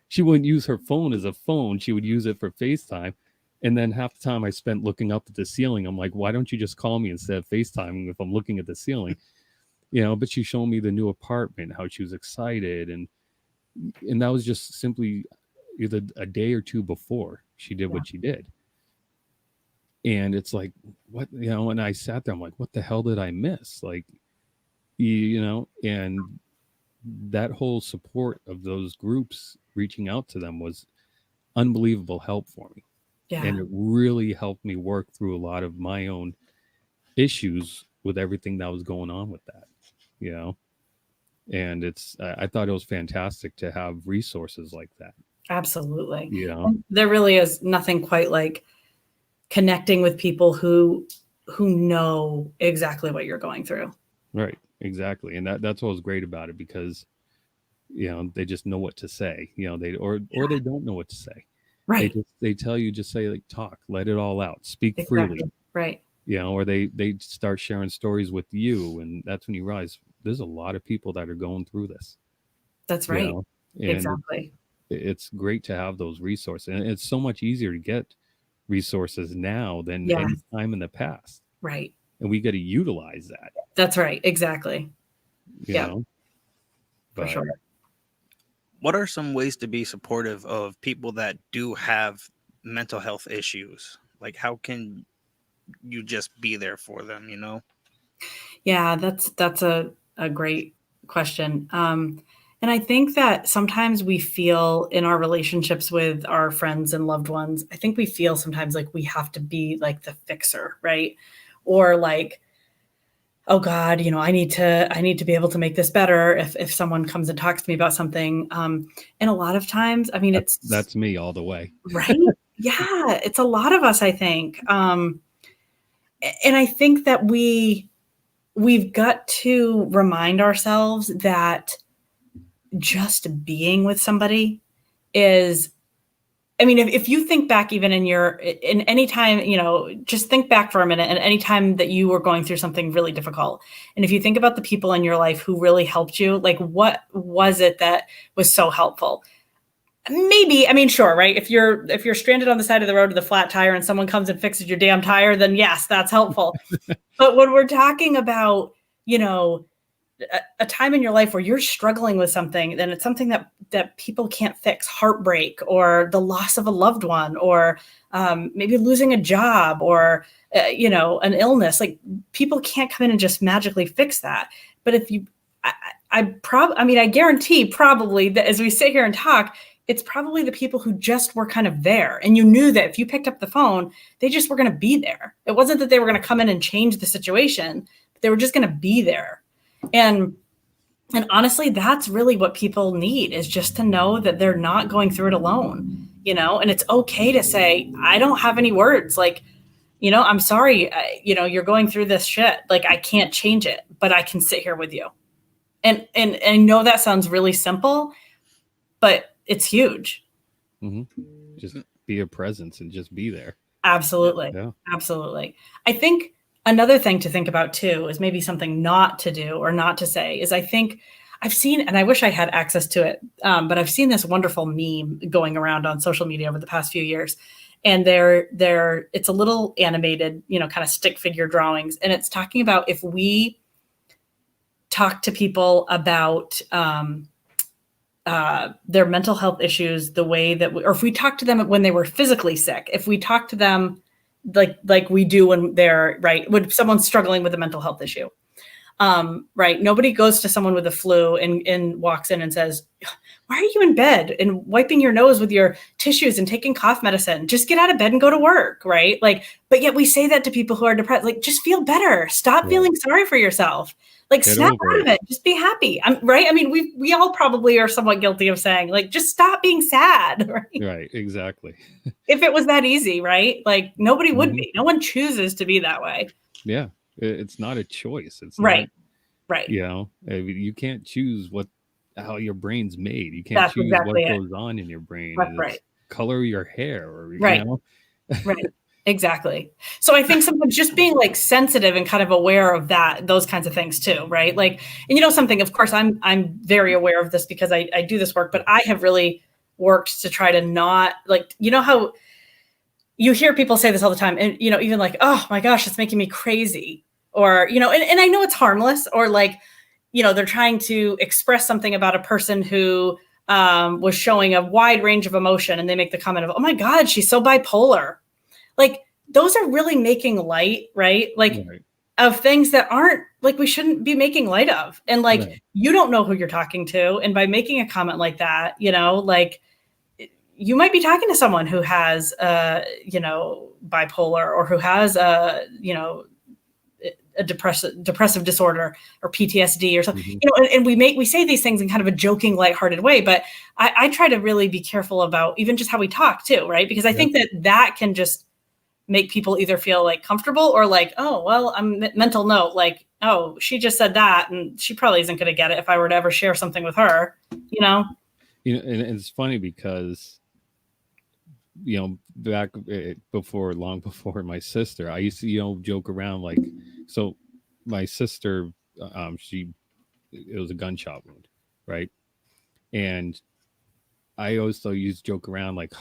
She wouldn't use her phone as a phone. She would use it for FaceTime. And then half the time I spent looking up at the ceiling. I'm like, why don't you just call me instead of FaceTiming if I'm looking at the ceiling? But she showed me the new apartment, how she was excited. And that was just simply either a day or two before she did what she did. And it's like, what, and I sat there, I'm like, what the hell did I miss? Like, and that whole support of those groups, reaching out to them, was unbelievable help for me. Yeah. And it really helped me work through a lot of my own issues with everything that was going on with that, and I thought it was fantastic to have resources like that. Absolutely. And there really is nothing quite like connecting with people who know exactly what you're going through. Right. Exactly. And that's what was great about it, because, they just know what to say, they don't know what to say. Right. They tell you, just say, like, talk, let it all out, speak Exactly. freely. Right. Or they start sharing stories with you. And that's when you realize there's a lot of people that are going through this. That's right. And exactly. It's great to have those resources. And it's so much easier to get resources now than any time in the past. Right. And we got to utilize that. That's right. Exactly. For sure. What are some ways to be supportive of people that do have mental health issues? Like, how can you just be there for them, Yeah, that's a great question. And I think that sometimes we feel in our relationships with our friends and loved ones, I think we feel sometimes like we have to be like the fixer, right? Or like, oh God, I need to be able to make this better if someone comes and talks to me about something. And a lot of times, I mean, that's me all the way. Right? Yeah, it's a lot of us, I think. And I think that we've got to remind ourselves that just being with somebody is, I mean, if you think back even in any time, just think back for a minute, and any time that you were going through something really difficult. And if you think about the people in your life who really helped you, like what was it that was so helpful? Maybe, I mean, sure, right? If you're stranded on the side of the road with a flat tire and someone comes and fixes your damn tire, then yes, that's helpful. But when we're talking about, a time in your life where you're struggling with something, then it's something that people can't fix, heartbreak or the loss of a loved one, or maybe losing a job, or an illness. Like, people can't come in and just magically fix that. But if you, I guarantee probably that as we sit here and talk, it's probably the people who just were kind of there, and you knew that if you picked up the phone, they just were going to be there. It wasn't that they were going to come in and change the situation, but they were just going to be there. And honestly, that's really what people need, is just to know that they're not going through it alone, and it's okay to say, I don't have any words. Like, I'm sorry, you're going through this shit. Like, I can't change it, but I can sit here with you. And I know that sounds really simple, but it's huge. Mm-hmm. Just be a presence and just be there. Absolutely. Yeah. Absolutely. I think another thing to think about too is maybe something not to do or not to say is, I think I've seen, and I wish I had access to it, but I've seen this wonderful meme going around on social media over the past few years. And it's a little animated, kind of stick figure drawings. And it's talking about, if we talk to people about their mental health issues, the way that or if we talk to them when they were physically sick, if we talk to them like we do when they're when someone's struggling with a mental health issue, nobody goes to someone with a flu and walks in and says, why are you in bed and wiping your nose with your tissues and taking cough medicine? Just get out of bed and go to work, right? Like, but yet we say that to people who are depressed, like, just feel better, stop feeling sorry for yourself. Like, snap out of it. Just be happy. Right. I mean, we all probably are somewhat guilty of saying, like, just stop being sad. Right. Right. Exactly. If it was that easy, right? Like, nobody would be. No one chooses to be that way. Yeah. It's not a choice. It's right. Not, right. You can't choose how your brain's made. You can't choose what goes on in your brain. That's right. Color your hair, or right. Right. Exactly. So I think sometimes just being like sensitive and kind of aware of those kinds of things too, right? Like, and something, of course, I'm very aware of this because I do this work, but I have really worked to try to not, like, how you hear people say this all the time, and, even like, oh my gosh, it's making me crazy, or, and I know it's harmless, or like, they're trying to express something about a person who was showing a wide range of emotion, and they make the comment of, oh my God, she's so bipolar. Like, those are really making light, right? Like, of things that aren't, like, we shouldn't be making light of. And like, you don't know who you're talking to. And by making a comment like that, like, you might be talking to someone who has, bipolar, or who has a depressive disorder or PTSD or something, Mm-hmm. And we say these things in kind of a joking, lighthearted way, but I try to really be careful about even just how we talk too, right? Because I think that can just make people either feel like comfortable, or like, oh, well, I'm mental note, like, oh, she just said that, and she probably isn't going to get it if I were to ever share something with her, And it's funny because, back long before my sister, I used to, joke around, like, so my sister, it was a gunshot wound, right? And I also used to joke around, like,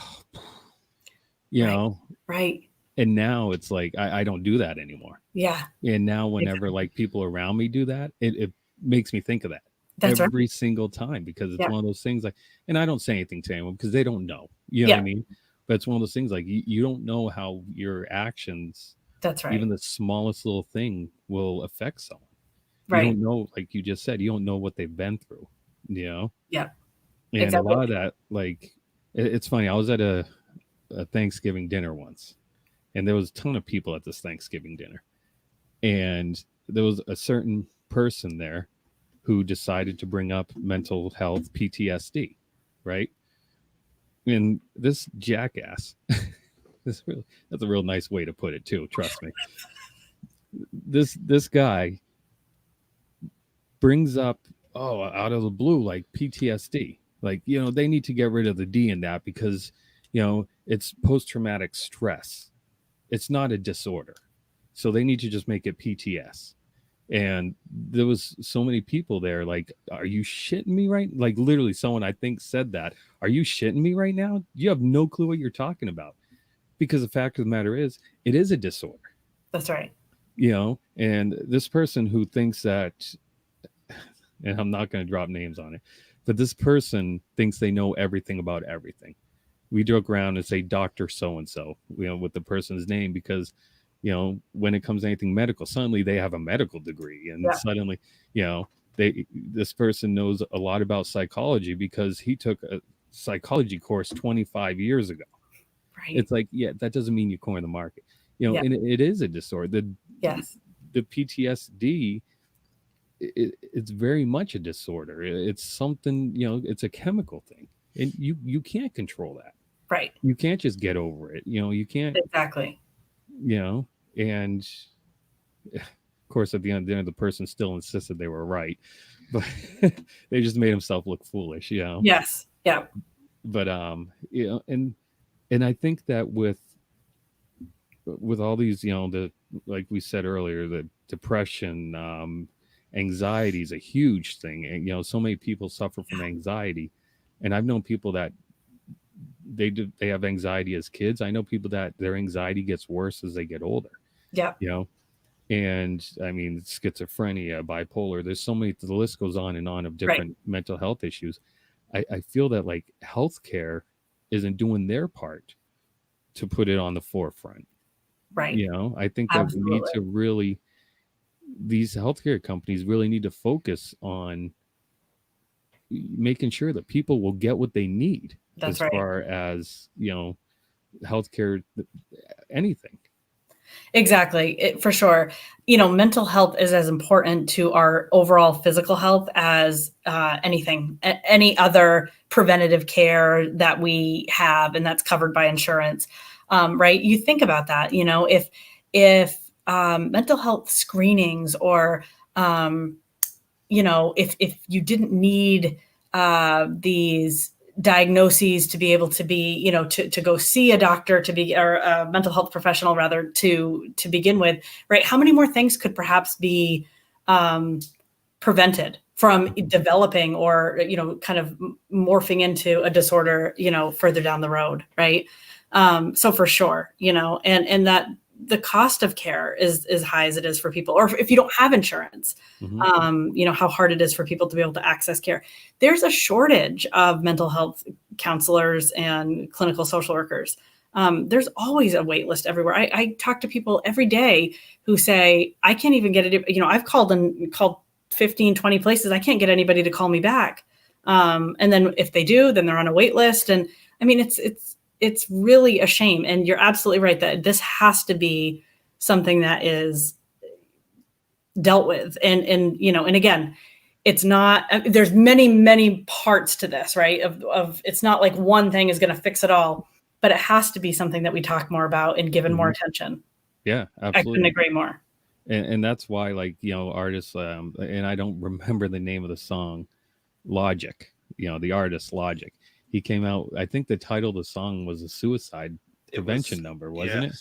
right. And now it's like, I don't do that anymore. Yeah. And now whenever like people around me do that, it makes me think of that. That's every single time, because it's one of those things, like, and I don't say anything to anyone because they don't know, what I mean? But it's one of those things, like, you don't know how your actions, that's right, even the smallest little thing, will affect someone. Right. You don't know, like you just said, you don't know what they've been through, Yeah. And exactly. a lot of that, like, it's funny. I was at a Thanksgiving dinner once, and there was a ton of people at this Thanksgiving dinner, and there was a certain person there who decided to bring up mental health, PTSD, right? And this jackass, that's a real nice way to put it too, trust me. This guy brings up, out of the blue, like, PTSD. Like, they need to get rid of the D in that because, it's post-traumatic stress. It's not a disorder. So they need to just make it PTS. And there was so many people there. Like, are you shitting me right? Like, literally, someone I think said that. Are you shitting me right now? You have no clue what you're talking about. Because the fact of the matter is, it is a disorder. That's right. And this person who thinks that, and I'm not going to drop names on it, but this person thinks they know everything about everything. We joke around and say Dr. So-and-so, with the person's name, because, when it comes to anything medical, suddenly they have a medical degree, and suddenly, this person knows a lot about psychology because he took a psychology course 25 years ago. Right. It's like, that doesn't mean you corner the market, and it is a disorder. The PTSD, it's very much a disorder. It's something, it's a chemical thing, and you can't control that. Right. You can't just get over it. You can't. Exactly. And of course, at the end, the person still insisted they were right, but they just made himself look foolish. Yes. Yeah. But and I think that with all these, like we said earlier, the depression, anxiety is a huge thing, and so many people suffer from anxiety, and I've known people that they have anxiety as kids. I know people that their anxiety gets worse as they get older. Yeah. And I mean, schizophrenia, bipolar, there's so many, the list goes on and on of different mental health issues. I feel that like healthcare isn't doing their part to put it on the forefront. Right. I think that we need to really, these healthcare companies really need to focus on making sure that people will get what they need. That's as far as, healthcare, anything. Exactly. For sure. Mental health is as important to our overall physical health as anything, any other preventative care that we have, and that's covered by insurance. Right. You think about that, if mental health screenings or, if you didn't need these diagnoses to be able to be, to go see a doctor, or a mental health professional rather, to begin with, right? How many more things could perhaps be prevented from developing or, kind of morphing into a disorder, further down the road, right? So for sure, and that the cost of care is as high as it is for people, or if you don't have insurance, how hard it is for people to be able to access care. There's a shortage of mental health counselors and clinical social workers. There's always a wait list everywhere. I talk to people every day who say, I can't even get it. I've called 15, 20 places. I can't get anybody to call me back. And then if they do, then they're on a wait list. And I mean, it's really a shame. And you're absolutely right that this has to be something that is dealt with. And again, it's not, there's many, many parts to this, right? Of it's not like one thing is going to fix it all, but it has to be something that we talk more about and given more attention. Yeah, absolutely. I couldn't agree more. And that's why, like, artists, and I don't remember the name of the song, Logic, the artist Logic. He came out, I think the title of the song was a suicide prevention number, wasn't it?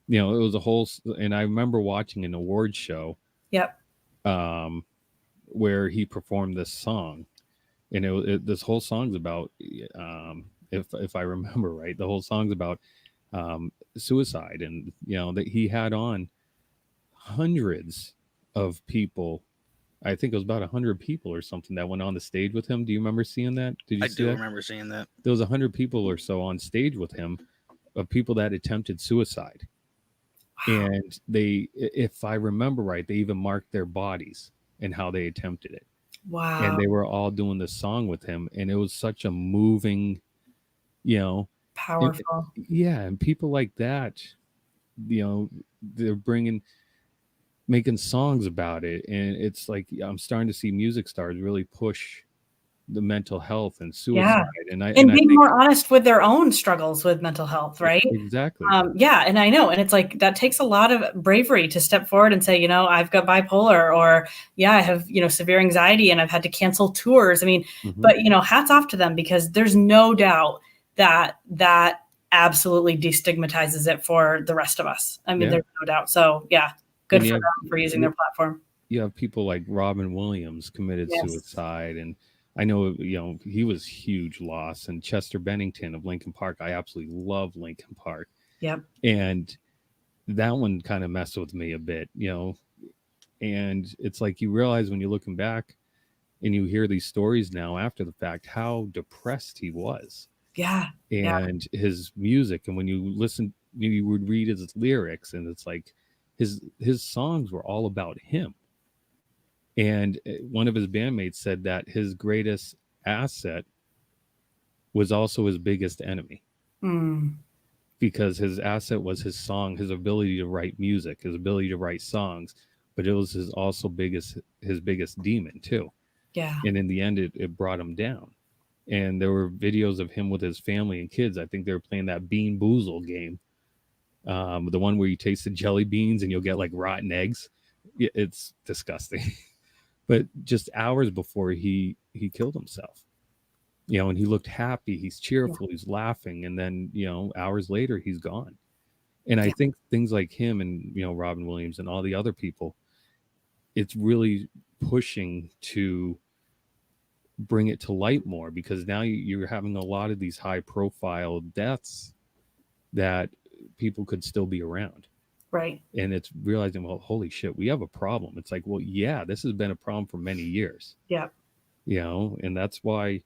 It was a whole, and I remember watching an awards show. Yep. Where he performed this song, and this whole song's about, if I remember right, the whole song's about suicide, and that he had on hundreds of people. I think it was about 100 people or something that went on the stage with him. Do you remember seeing that? Did you see that? I do remember seeing that. There was 100 people or so on stage with him, of people that attempted suicide. Wow. And they, if I remember right, they even marked their bodies and how they attempted it. Wow. And they were all doing this song with him. And it was such a moving, powerful. And people like that, they're making songs about it. And it's like, I'm starting to see music stars really push the mental health and suicide. And being more honest with their own struggles with mental health, right? Exactly. And I know. And it's like, that takes a lot of bravery to step forward and say, I've got bipolar, or I have, severe anxiety and I've had to cancel tours. I mean, but, hats off to them, because there's no doubt that absolutely destigmatizes it for the rest of us. I mean, there's no doubt. So good for them for using their platform. you have people like Robin Williams committed Yes. suicide, and I know, he was huge loss, and Chester Bennington of Linkin Park. I absolutely love Linkin Park, Yep. and that one kind of messed with me a bit, and it's like you realize when you're looking back and you hear these stories now after the fact how depressed he was, Yeah. and his music, and when you listen, you would read his lyrics, and it's like his songs were all about him. And one of his bandmates said that his greatest asset was also his biggest enemy, Mm. because his asset was his song, his ability to write music, his ability to write songs, but it was his biggest demon too. Yeah. And in the end, it brought him down. And there were videos of him with his family and kids. I think they were playing that Bean Boozle game, the one where you taste the jelly beans and you'll get like rotten eggs. It's disgusting. But just hours before he killed himself, and he looked happy, he's cheerful, he's laughing, and then hours later he's gone. And I think things like him and Robin Williams and all the other people, it's really pushing to bring it to light more, because now you're having a lot of these high profile deaths that people could still be around. Right. And it's realizing, well, holy shit, we have a problem. It's like, well, yeah, this has been a problem for many years. Yeah. And that's why,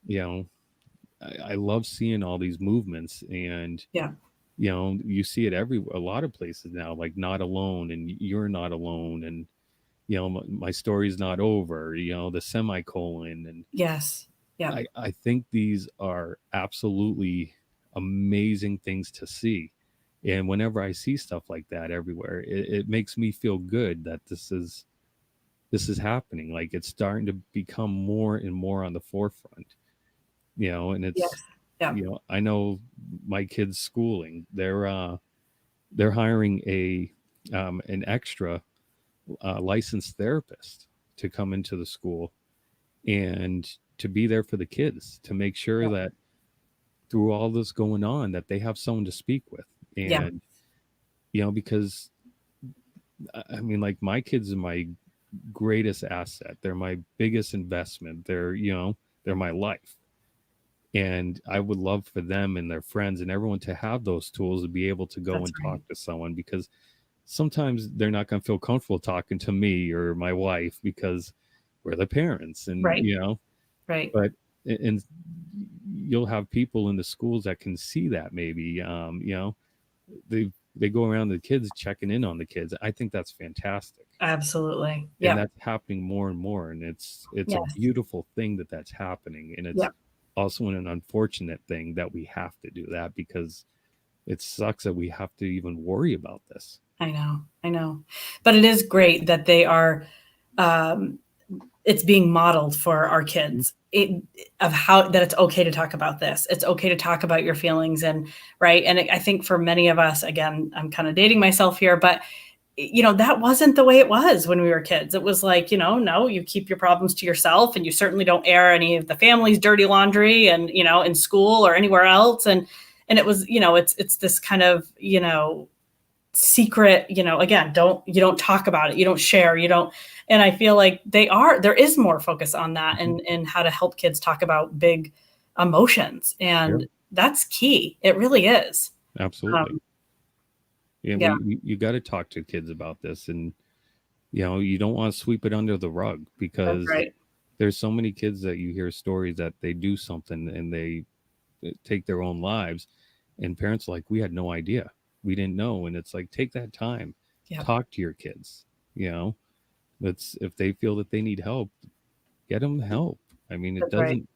I love seeing all these movements, and you see it a lot of places now, like Not Alone and You're Not Alone, and my story's not over, the semicolon, and Yes. Yeah. I think these are absolutely amazing things to see. And whenever I see stuff like that everywhere, it makes me feel good that this is happening. Like, it's starting to become more and more on the forefront, and it's, I know my kids' schooling, they're hiring an extra licensed therapist to come into the school and to be there for the kids, to make sure that through all this going on, that they have someone to speak with. And because I mean, like, my kids are my greatest asset, they're my biggest investment, they're my life, and I would love for them and their friends and everyone to have those tools to be able to go talk to someone, because sometimes they're not going to feel comfortable talking to me or my wife because we're the parents, and right. But and you'll have people in the schools that can see that, maybe they go around the kids, checking in on the kids. I think that's fantastic. Absolutely. And that's happening more and more, and it's a beautiful thing that's happening, and it's also an unfortunate thing that we have to do that, because it sucks that we have to even worry about this. I know, but it is great that they are it's being modeled for our kids, of how that it's okay to talk about this. It's okay to talk about your feelings, and right. And I think for many of us, again, I'm kind of dating myself here, but that wasn't the way it was when we were kids. It was like, no, you keep your problems to yourself, and you certainly don't air any of the family's dirty laundry, and in school or anywhere else. And it was, it's this kind of, secret, again, you don't talk about it, you don't share, and I feel like there is more focus on that, and how to help kids talk about big emotions, and that's key. It really is. Absolutely. You got to talk to kids about this, and you don't want to sweep it under the rug, because there's so many kids that you hear stories that they do something and they take their own lives, and parents are like, we had no idea, we didn't know. And it's like, take that time, talk to your kids. That's, if they feel that they need help, get them help. I mean, it doesn't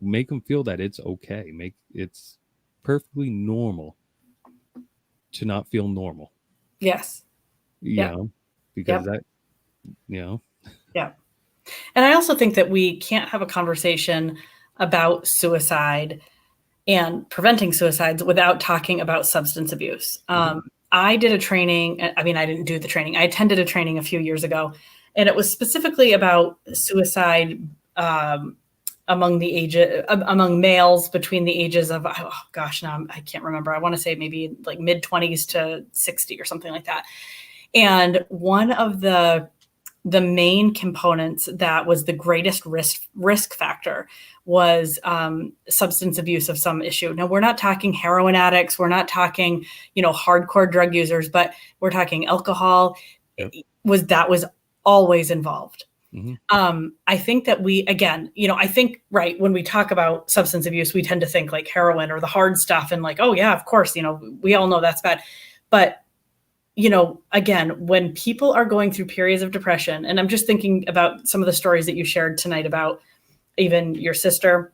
make them feel that it's okay, it's perfectly normal to not feel normal. Yes. Because that and I also think that we can't have a conversation about suicide and preventing suicides without talking about substance abuse. I did a training. I mean, I didn't do the training. I attended a training a few years ago, and it was specifically about suicide among males between the ages of, now I can't remember. I want to say maybe like mid 20s to 60 or something like that. And one of the main components that was the greatest risk factor was substance abuse of some issue. Now, we're not talking heroin addicts. We're not talking, hardcore drug users, but we're talking alcohol. Yep. That was always involved. Mm-hmm. I think that I think, right, when we talk about substance abuse, we tend to think like heroin or the hard stuff and like, oh yeah, of course, we all know that's bad. But again, when people are going through periods of depression, and I'm just thinking about some of the stories that you shared tonight about even your sister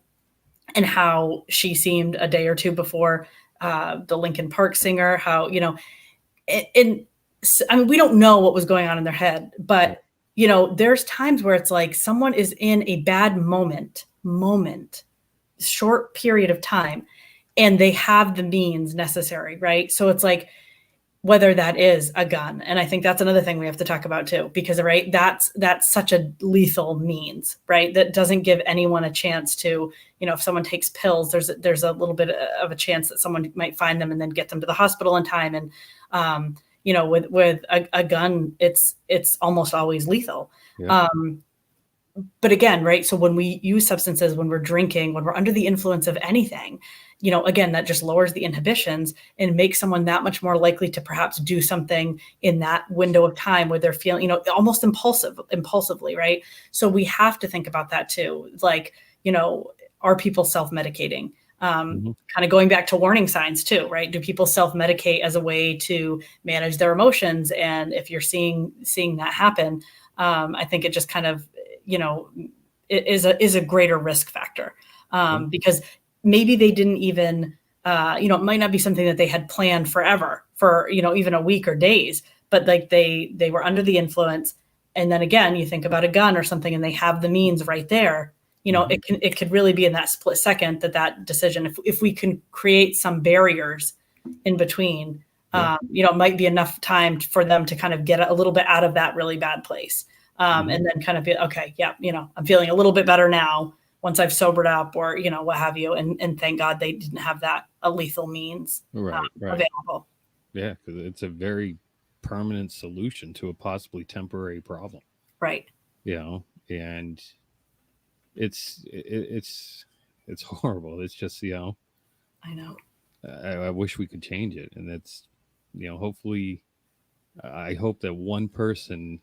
and how she seemed a day or two before the Linkin Park singer, how, and I mean, we don't know what was going on in their head, but, there's times where it's like someone is in a bad moment, short period of time, and they have the means necessary, right? So it's like, whether that is a gun. And I think that's another thing we have to talk about too, because right, that's such a lethal means, right? That doesn't give anyone a chance to, if someone takes pills, there's a little bit of a chance that someone might find them and then get them to the hospital in time. And, with a gun, it's almost always lethal. Yeah. But again, right. So when we use substances, when we're drinking, when we're under the influence of anything, again, that just lowers the inhibitions and makes someone that much more likely to perhaps do something in that window of time where they're feeling, almost impulsively. Right. So we have to think about that too. Like, are people self-medicating? Kind of going back to warning signs too, right? Do people self-medicate as a way to manage their emotions? And if you're seeing that happen, I think it just kind of, it is a greater risk factor because maybe they didn't even, it might not be something that they had planned forever for, even a week or days, but like they were under the influence. And then again, you think about a gun or something and they have the means right there, it could really be in that split second that decision, if we can create some barriers in between, it might be enough time for them to kind of get a little bit out of that really bad place. And then kind of be, okay, yeah, I'm feeling a little bit better now once I've sobered up or, what have you. And thank God they didn't have that lethal means available. Yeah, because it's a very permanent solution to a possibly temporary problem. Right. And it's horrible. It's just, I know. I wish we could change it. And it's, hopefully, I hope that one person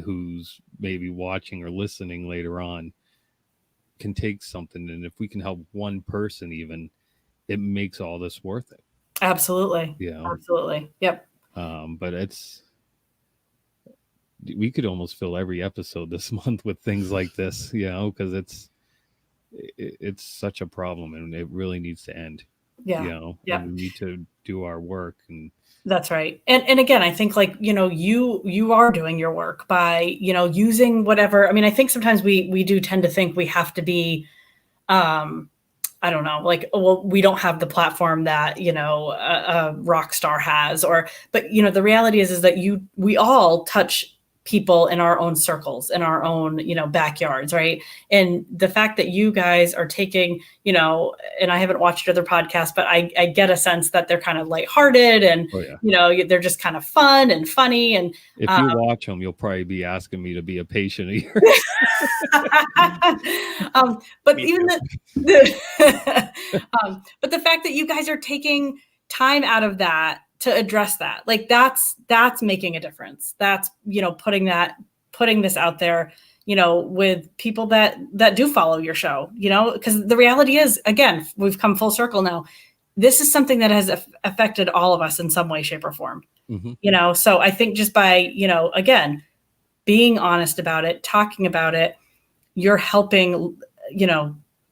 who's maybe watching or listening later on can take something, and if we can help one person, even, it makes all this worth it. Absolutely. Absolutely. Yep. But we could almost fill every episode this month with things like this, because it's such a problem and it really needs to end. And we need to do our work. And that's right. And again, I think like, you are doing your work by, using whatever. I mean, I think sometimes we do tend to think we have to be, I don't know, like, well, we don't have the platform that, a rock star has, but the reality is that we all touch people in our own circles, in our own, backyards. Right. And the fact that you guys are taking, and I haven't watched other podcasts, but I get a sense that they're kind of lighthearted and, they're just kind of fun and funny. And if you watch them, you'll probably be asking me to be a patient of yours. But even but the fact that you guys are taking time out of that to address that, like that's making a difference. That's, putting this out there, with people that do follow your show, because the reality is, again, we've come full circle now. This is something that has affected all of us in some way, shape, or form. So I think just by, again, being honest about it, talking about it, you're helping,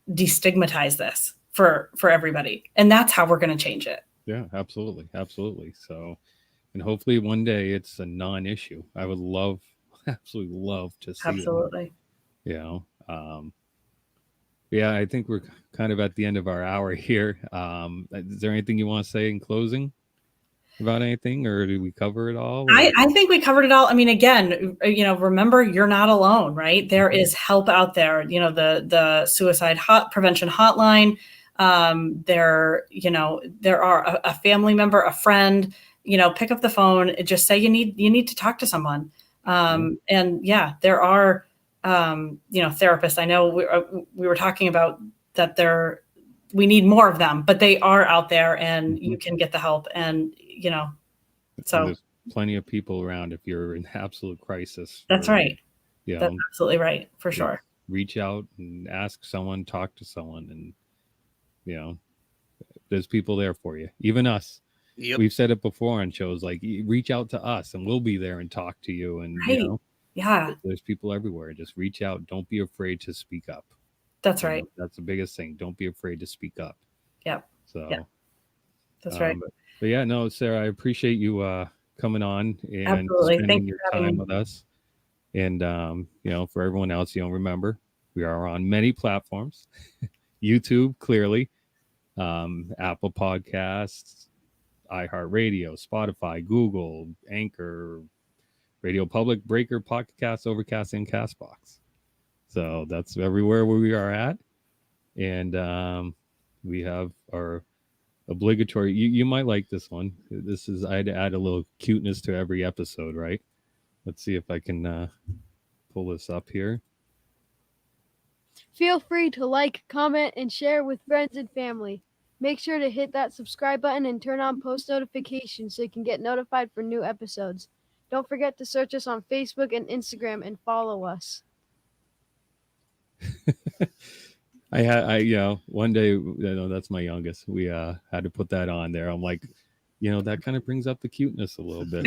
destigmatize this for everybody. And that's how we're going to change it. Yeah, absolutely. Absolutely. So, and hopefully one day it's a non-issue. I would absolutely love to see Absolutely. it. Yeah, I think we're kind of at the end of our hour here. Is there anything you want to say in closing about anything, or did we cover it all? I think we covered it all. I mean, again, remember, you're not alone, right? There is help out there. The suicide prevention hotline. There are a family member, a friend, pick up the phone and just say you need to talk to someone. And yeah, there are, therapists. I know we were talking about that we need more of them, but they are out there and you can get the help and, so there's plenty of people around if you're in absolute crisis. That's right. Yeah. That's absolutely right. For sure. Reach out and ask someone, talk to someone, and, there's people there for you. Even us. Yep. We've said it before on shows, like reach out to us and we'll be there and talk to you. And, Right. Yeah. there's people everywhere. Just reach out. Don't be afraid to speak up. That's right. That's the biggest thing. Don't be afraid to speak up. Yep. So Yeah. That's right. But yeah, no, Sarah, I appreciate you coming on and Absolutely. spending Thank your you for having time me. with us. And for everyone else, remember we are on many platforms. YouTube, clearly, Apple Podcasts, iHeartRadio, Spotify, Google, Anchor, Radio Public, Breaker, Pocket Cast, Overcast, and Castbox. So that's everywhere where we are at. And we have our obligatory, you might like this one. I had to add a little cuteness to every episode, right? Let's see if I can pull this up here. Feel free to like, comment, and share with friends and family. Make sure to hit that subscribe button and turn on post notifications so you can get notified for new episodes. Don't forget to search us on Facebook and Instagram and follow us. One day, that's my youngest. We had to put that on there. I'm like, that kind of brings up the cuteness a little bit.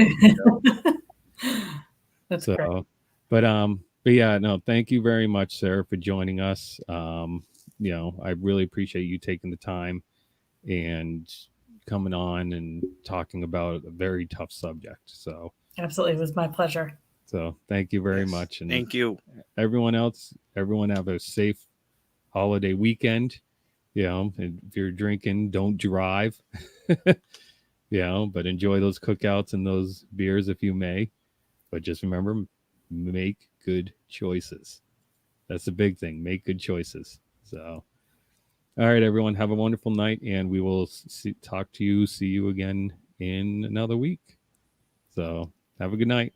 That's great. But yeah, no, thank you very much, Sarah, for joining us. I really appreciate you taking the time and coming on and talking about a very tough subject. So Absolutely. It was my pleasure. So thank you very much. And thank you. Everyone have a safe holiday weekend. And if you're drinking, don't drive. But enjoy those cookouts and those beers if you may. But just remember, make good choices. That's the big thing. Make good choices. So, all right, everyone, have a wonderful night, and we will see you again in another week. So, have a good night.